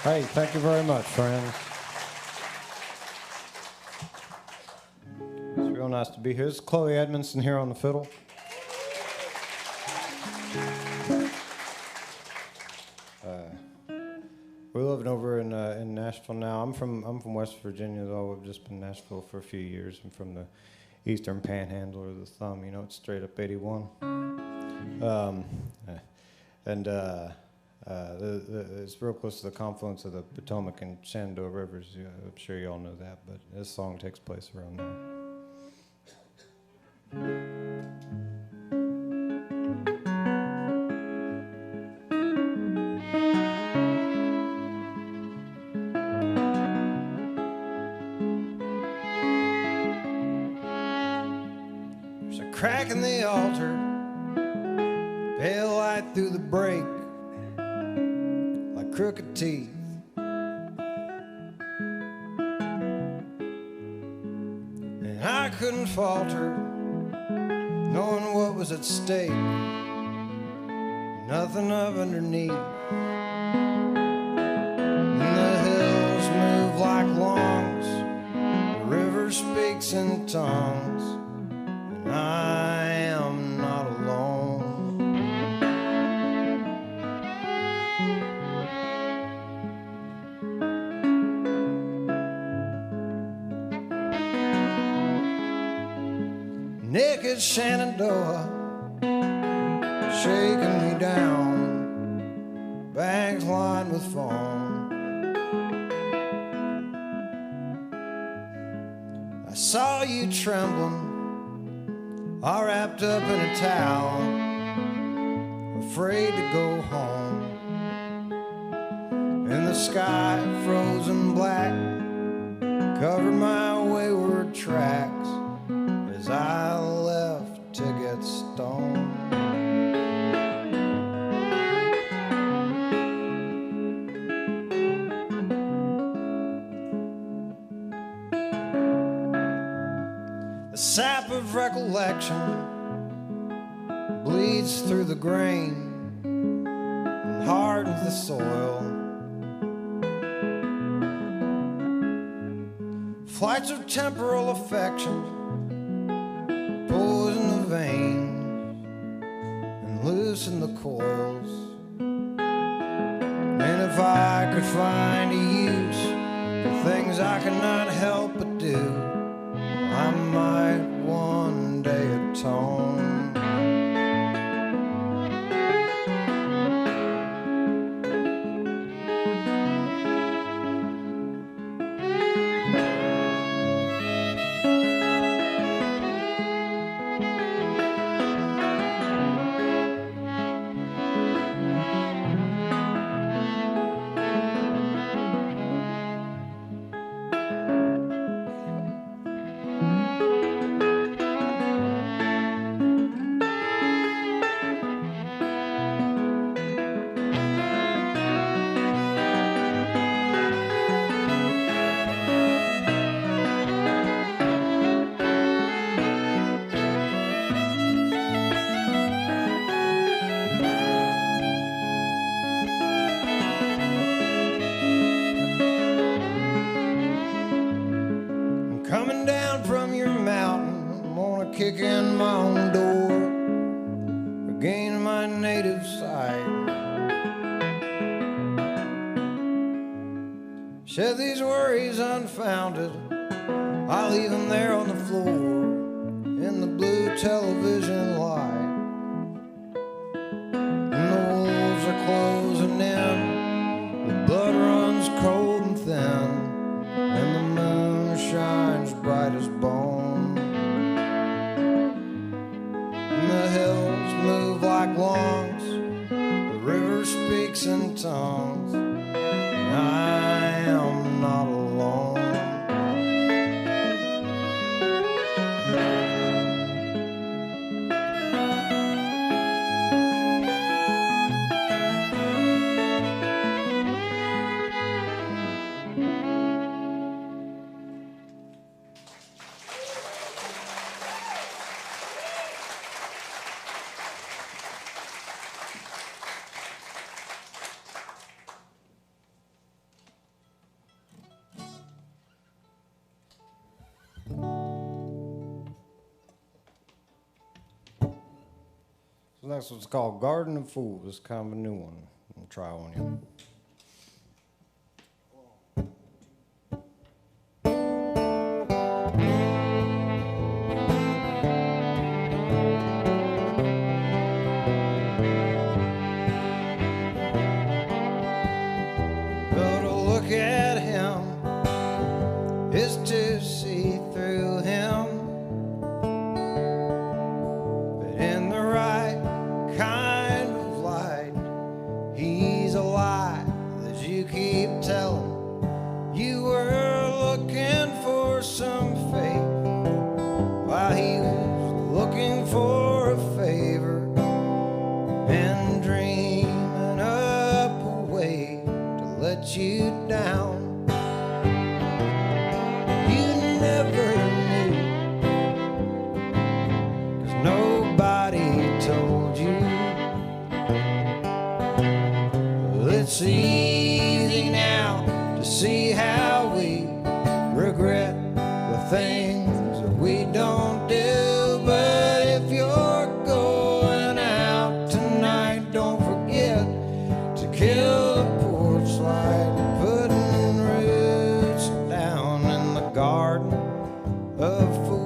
Hey, thank you very much, friends. It's real nice to be here. This is Chloe Edmondson here on the fiddle. We're living over in Nashville now. I'm from West Virginia, though. I've just been in Nashville for a few years. I'm from the Eastern Panhandle of the Thumb. You know, it's straight up 81. It's real close to the confluence of the Potomac and Shenandoah Rivers. I'm sure you all know that, but this song takes place around there. crack in the altar, pale light through the break, like crooked teeth. And I couldn't falter, knowing what was at stake, nothing of underneath. And the hills move like longs, the river speaks in tongues, and I am not alone. Naked Shenandoah shaking me down, bags lined with foam. I saw you trembling, all wrapped up in a towel, afraid to go home. And the sky, frozen black, covered my wayward tracks as I left to get stoned. The sap of recollection bleeds through the grain and hardens the soil. Flights of temporal affection poison the veins and loosen the coils. And if I could find a use for things I cannot help but do, I might one day atone. Coming down from your mountain, I'm gonna kick in my own door, regain my native sight. Shed these worries unfounded, I leave them there on the floor in the blue television light. And the wolves are closing in, the blood runs cold and thin, and the moon shines bright as bone. And the hills move like longs, the river speaks in tongues, and I am not alone. So that's what's called Garden of Fools. It's kind of a new one. I'll try on you. But to look at him is to see through him. But in the right kind of light, he's alive. never knew, 'cause nobody told you. Well, it's easy now to see how we regret the things that we don't do. But if you're going out tonight, don't forget to kill the porch light, putting roots down in the garden of fools.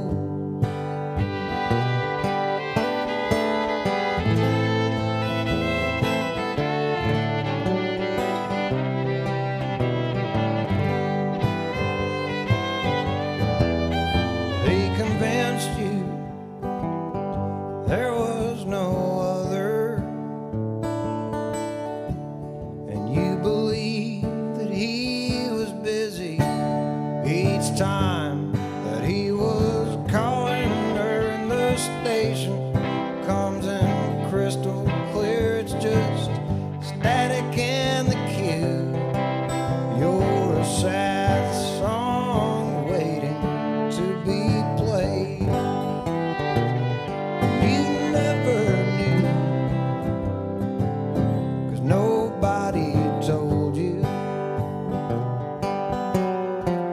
He convinced you there was no other, and you believed that he was busy each time that he was calling her, and the station comes in crystal clear. It's just static in the queue. You're a sad song waiting to be played. You never knew, 'cause nobody told you.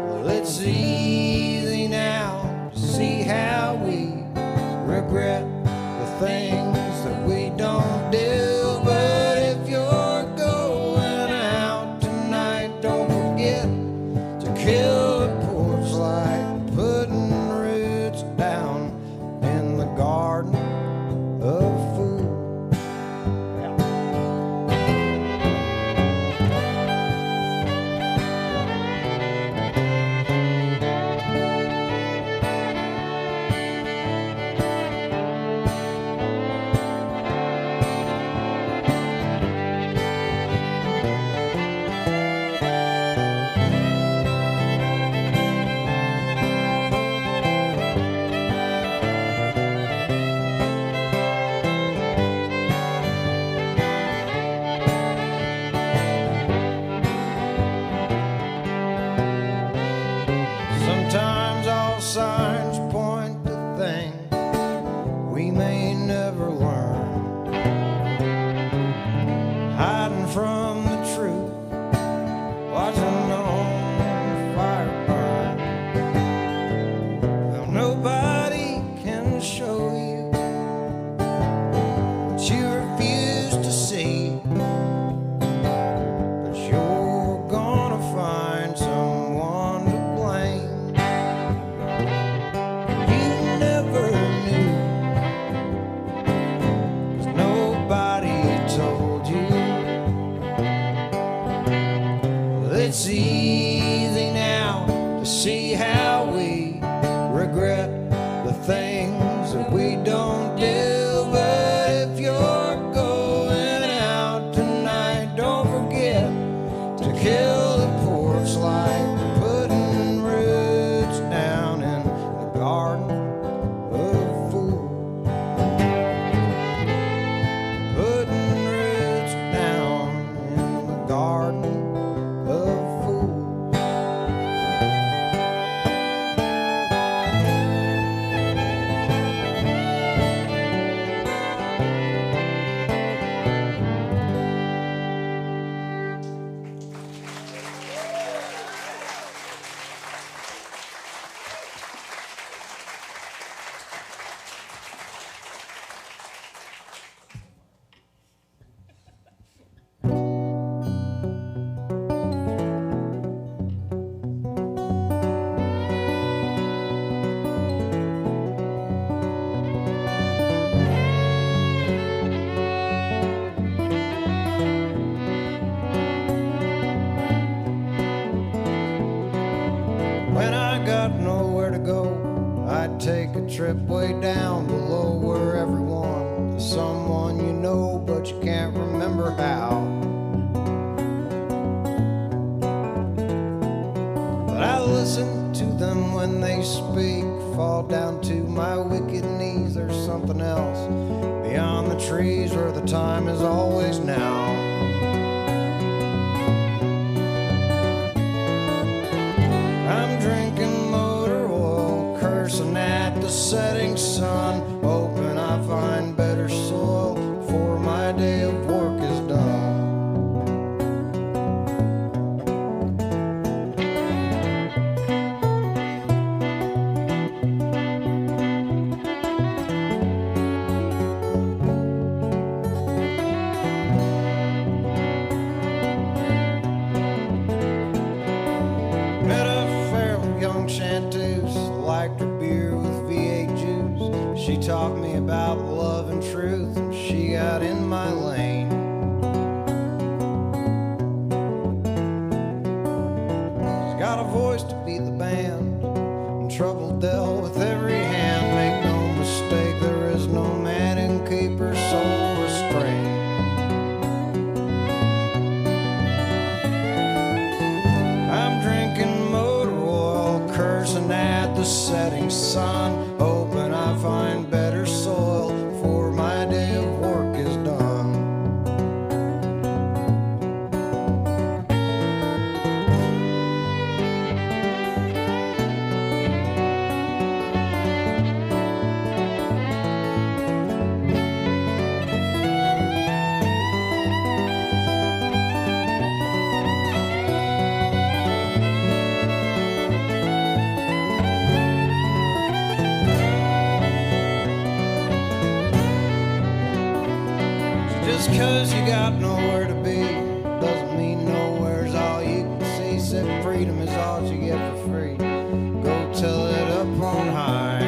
Well, it's easy now to see how we regret the things that we don't do. But if you're going out tonight, don't forget to kill the porch light, putting roots down in the garden of fools. Sometimes all signs point to things we may never learn. Hiding from the truth, watching on the fire burn. Well, nobody can show you what you refuse to see, but you're gonna find someone to blame. You never knew, 'cause nobody told you. Well, it's easy now to see how we regret the things that we don't do. But if you're going out tonight, don't forget to kill the porch light, putting roots down in the garden of fools. Putting roots down in the garden of fools. When I got nowhere to go, I'd take a trip way down below where everyone is someone you know, but you can't remember how. But I listen to them when they speak, fall down to my wicked knees. There's something else beyond the trees where the time is always now. I'm drinking motor oil She taught me about love and truth, and she got in my lane. She's got a voice to beat the band, and trouble dealt with every hand. Make no mistake, there is no man who can keep her soul restrained. I'm drinking motor oil, cursing at the setting sun, hoping I find better soil before my day of work is done. Just 'cause you got nowhere to be doesn't mean nowhere's all you can see. Said freedom is all you get for free. Go tell it up on high.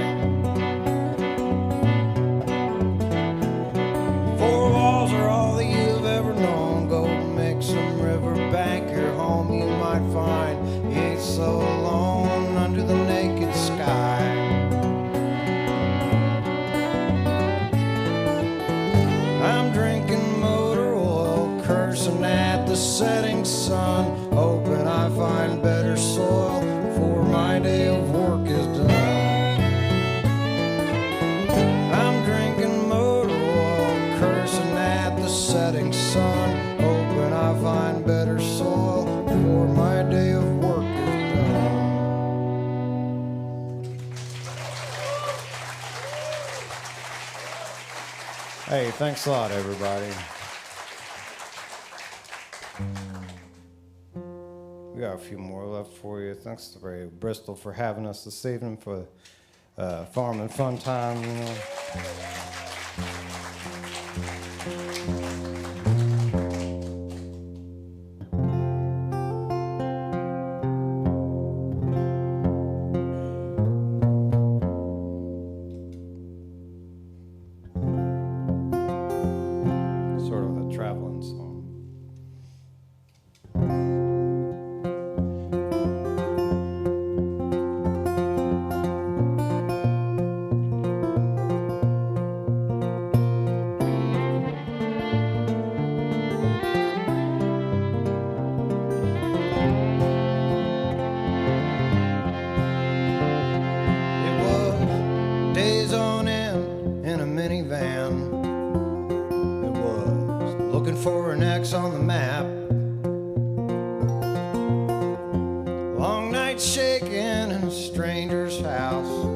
Four walls are all that you've ever known. Go make some riverbank your home. You might find you ain't so alone under the naked sky. I'm drinking motor oil, cursing at the setting sun, hoping I find better soil before my day of work is done. I'm drinking motor oil, cursing at the setting sun, hoping I find better soil before my day of work is done. Hey, thanks a lot, everybody. We got a few more left for you. Thanks to Ray Bristol for having us this evening for Farm and Fun Time. You know. Sort of a traveling song. It was days on end in a minivan. It was looking for an X on the map. Long nights shaking in a stranger's house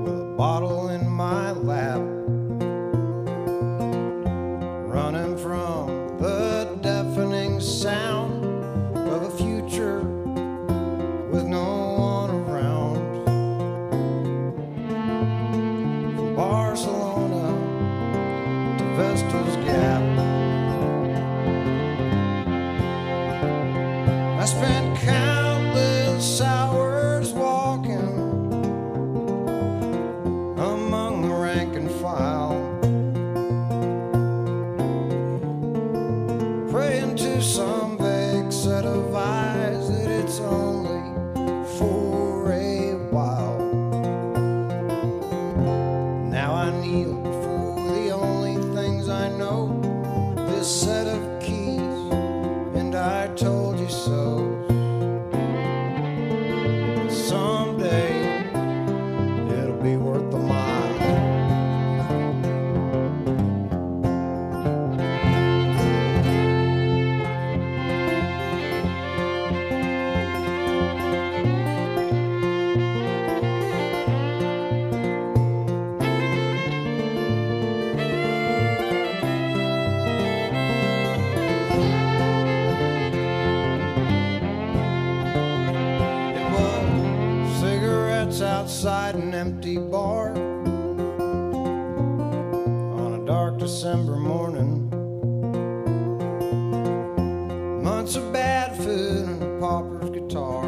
with a bottle in my lap, running from the deafening sound of a future with no one around. From Barcelona to Vestal's Gap, I spent countless hours walking among the rank and file, praying to some vague set of eyes that it's only for a while. Now I kneel before the only things I know, this set of keys, and I told you so. Someday it'll be worth the mile. It was cigarettes outside an empty bar on a dark December morning. Months of bad food and a pauper's guitar,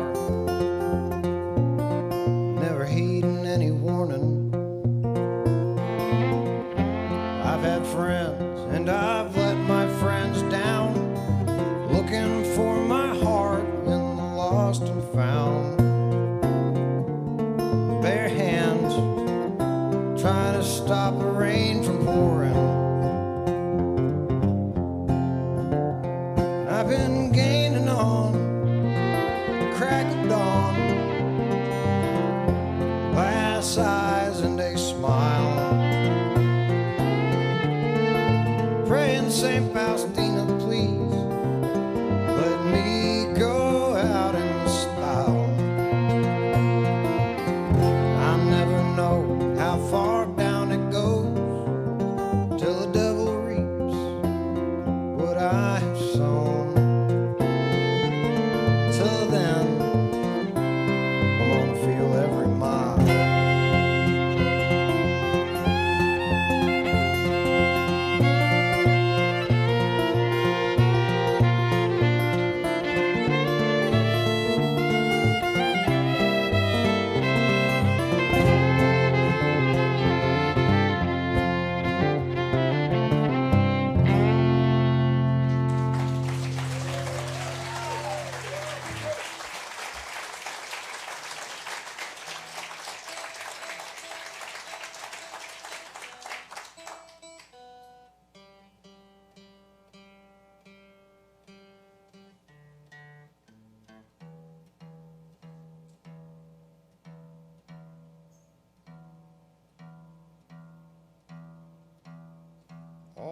never heeding any warning.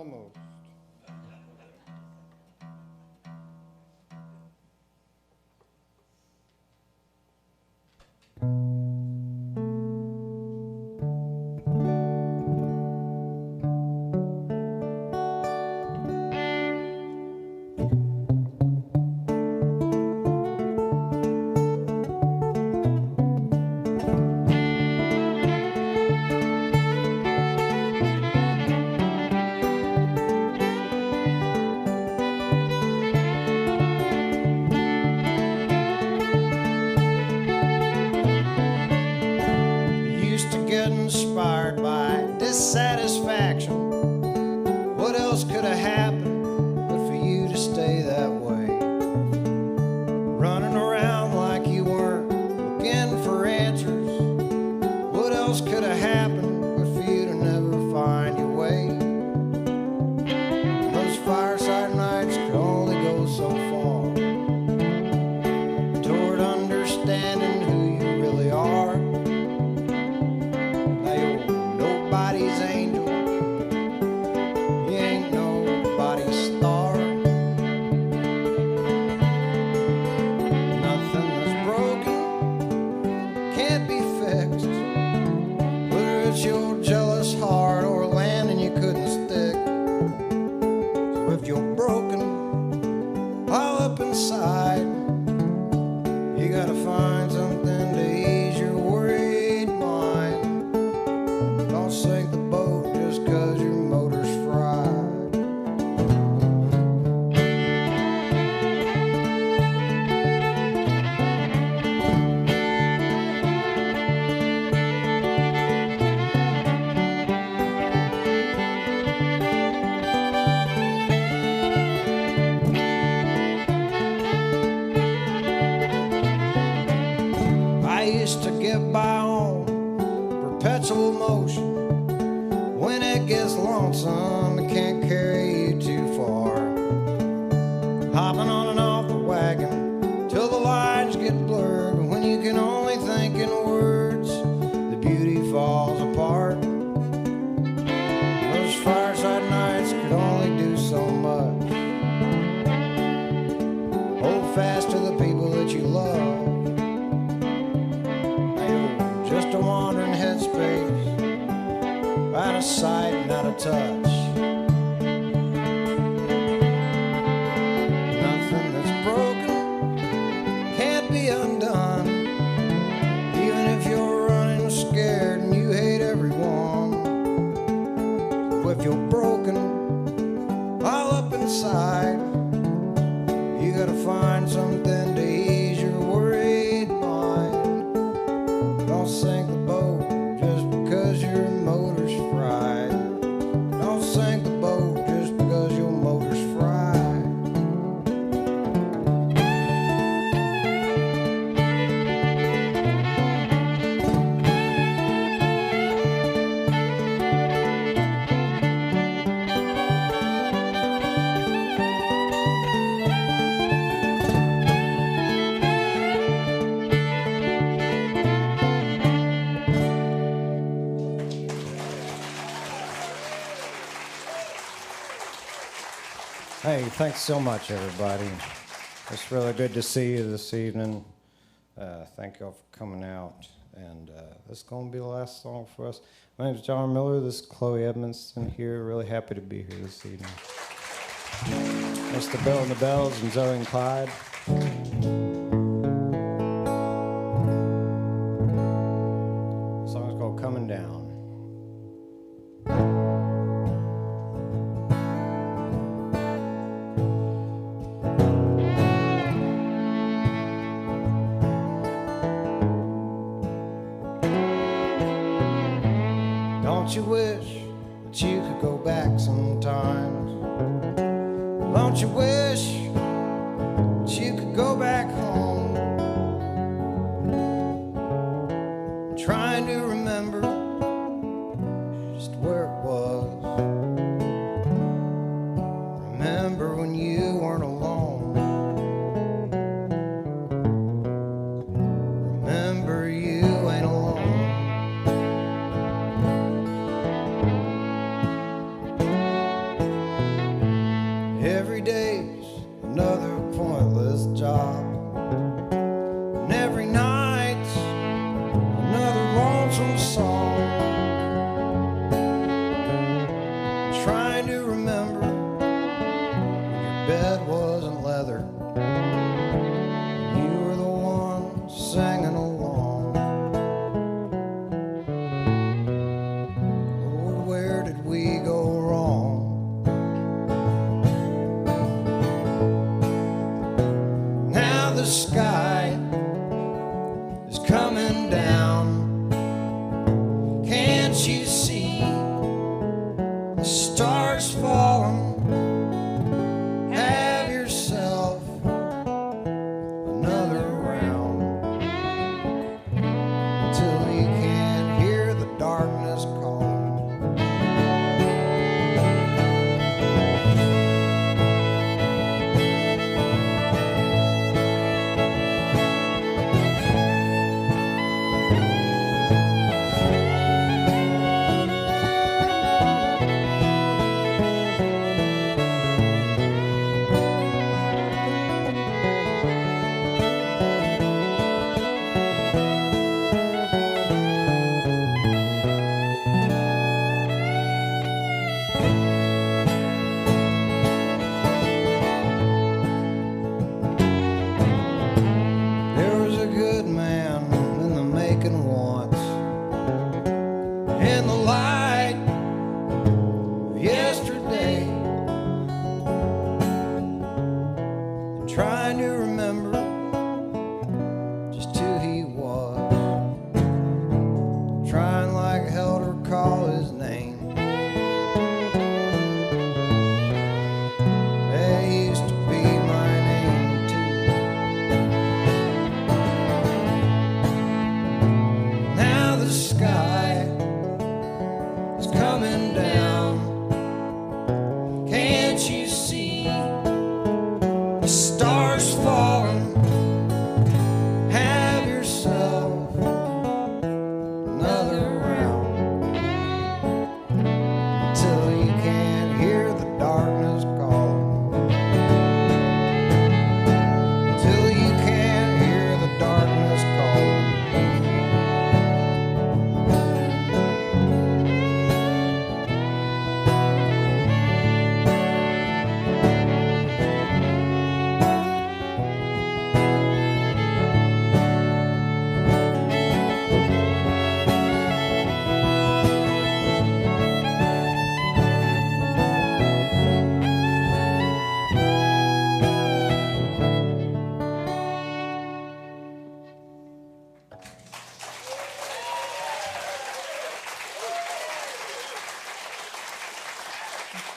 almost. Used to get inspired by dissatisfaction. What else could have happened but for you to stay that way? Running around like you weren't looking for answers. What else could have happened but for you to never find your way? Those fireside nights could only go so far toward understanding who you really are. Nobody's angel, you ain't nobody's star. Nothing that's broken can't be fixed, whether it's your jealous heart or land and you couldn't stick. So if you're broken all up inside, you gotta find something to ease your worried mind. Don't sink the boat just 'cause your motor's fried. I used to get by on perpetual motion. When it gets lonesome, it can't carry you too far. Hopping on and off the wagon till the lines get blurred. When you can only think in words, the beauty falls apart. Those fireside nights could only do so much. Hold fast to the people that you love. Just a wandering headspace, out of sight and out of touch. Nothing that's broken can't be undone, even if you're running scared and you hate everyone. So if you're broken all up inside, you gotta find something to ease your worried mind. Don't sink the boat just because your motor's fried. Don't sink the boat just because your motor's fried. Hey, thanks so much, everybody. It's really good to see you this evening. Thank y'all for coming out. And this is going to be the last song for us. My name's John Miller. This is Chloe Edmondson here. Really happy to be here this evening. Mr. Bill and the Bells and Zoe and Clyde. The song's called Coming Down. Don't you wish that you could go back sometimes? Don't you wish that you could go back home? I'm trying to remember just where it was. Remember when you weren't alone. Remember you ain't alone. coming down. Can't you see the stars falling? Have yourself another round till you can't hear the darkness calling. There was a good man in the making once, in the light of yesterday, trying to remember just who he was, trying like hell to recall his name. They used to be my name too. Now the sky is coming down. Can't you see the stars falling? Have yourself another round till you can't hear the darkness calling. Till you can't hear the darkness calling.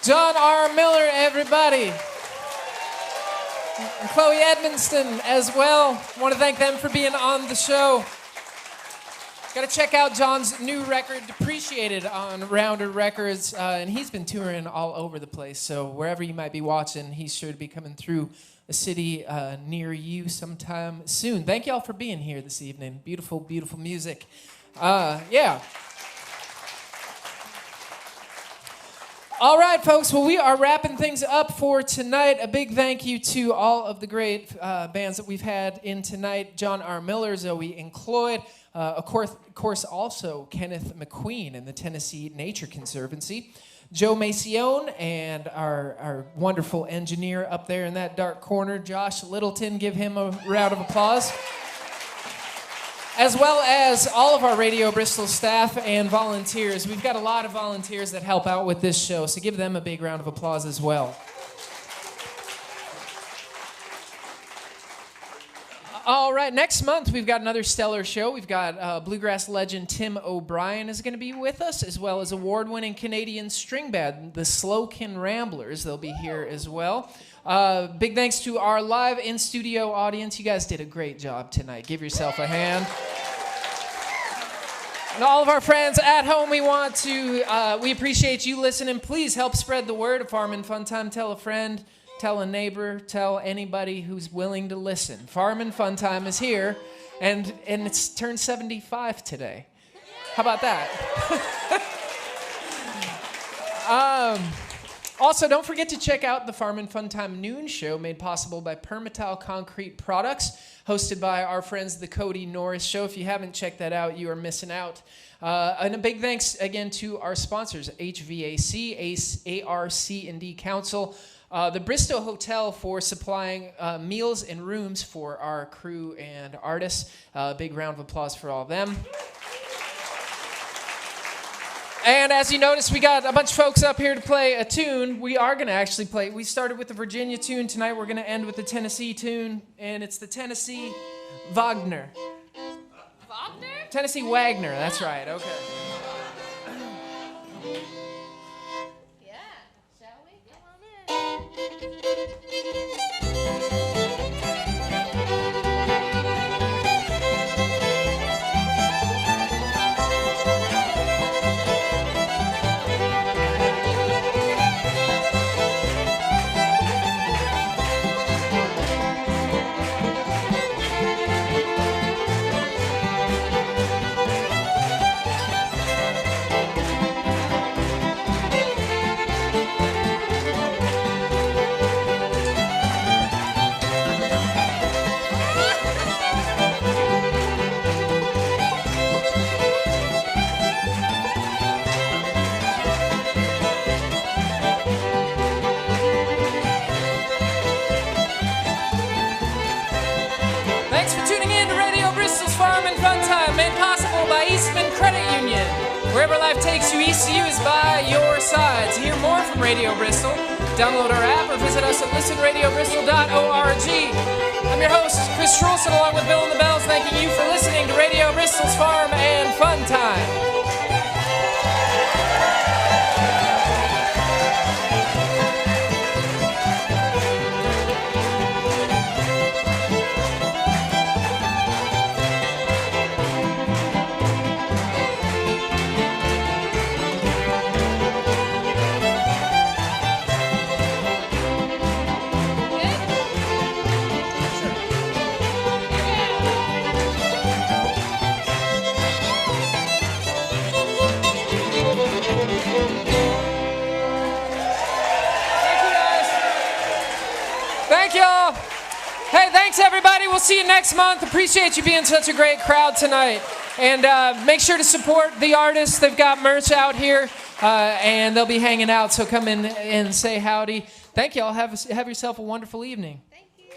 John R. Miller, everybody. And Chloe Edmonston as well. Want to thank them for being on the show. Got to check out John's new record, Depreciated, on Rounder Records. And he's been touring all over the place. So wherever you might be watching, he's sure to be coming through a city near you sometime soon. Thank y'all for being here this evening. Beautiful, beautiful music. Yeah. All right, folks. Well, we are wrapping things up for tonight. A big thank you to all of the great bands that we've had in tonight. John R. Miller, Zoe and Cloyd. Of course, also Kenneth McQueen and the Tennessee Nature Conservancy. Joe Macione and our wonderful engineer up there in that dark corner, Josh Littleton. Give him a round of applause. As well as all of our Radio Bristol staff and volunteers. We've got a lot of volunteers that help out with this show, so give them a big round of applause as well. All right, next month we've got another stellar show. We've got bluegrass legend Tim O'Brien is going to be with us, as well as award-winning Canadian string band, the Slowkin Ramblers. They'll be here as well. Big thanks to our live in-studio audience. You guys did a great job tonight. Give yourself a hand. And all of our friends at home, we appreciate you listening. Please help spread the word of Farmin' Fun Time. Tell a friend, tell a neighbor, tell anybody who's willing to listen. Farmin' Fun Time is here, and it's turned 75 today. How about that? Also, don't forget to check out the Farmin' Fun Time Noon Show, made possible by Permatal Concrete Products, hosted by our friends, the Cody Norris Show. If you haven't checked that out, you are missing out. And a big thanks again to our sponsors, HVAC, ARC&D Council, the Bristow Hotel for supplying meals and rooms for our crew and artists. Big round of applause for all of them. And as you notice, we got a bunch of folks up here to play a tune. We are going to actually play. We started with the Virginia tune. Tonight we're going to end with the Tennessee tune. And it's the Tennessee Wagner. Wagner? Tennessee Wagner, that's right, okay. Yeah, shall we? Come Thanks for tuning in to Radio Bristol's Farm and Fun Time, made possible by Eastman Credit Union. Wherever life takes you, ECU is by your side. To hear more from Radio Bristol, download our app or visit us at listenradiobristol.org. I'm your host, Chris Trulson, along with Bill and the Bells, thanking you for listening to Radio Bristol's Farm and Fun Time. Thank y'all. Hey, thanks everybody. We'll see you next month. Appreciate you being such a great crowd tonight. And make sure to support the artists. They've got merch out here, and they'll be hanging out. So come in and say howdy. Thank y'all. Have yourself a wonderful evening. Thank you.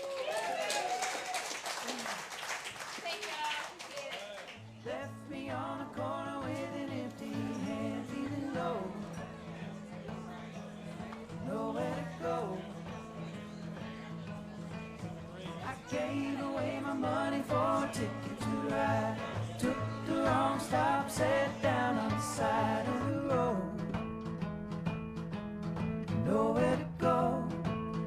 Thank y'all. Left me on a corner with an empty hand, feeling low. Nowhere to go. I gave away my money for a ticket to ride. Took the wrong stop, sat down on the side.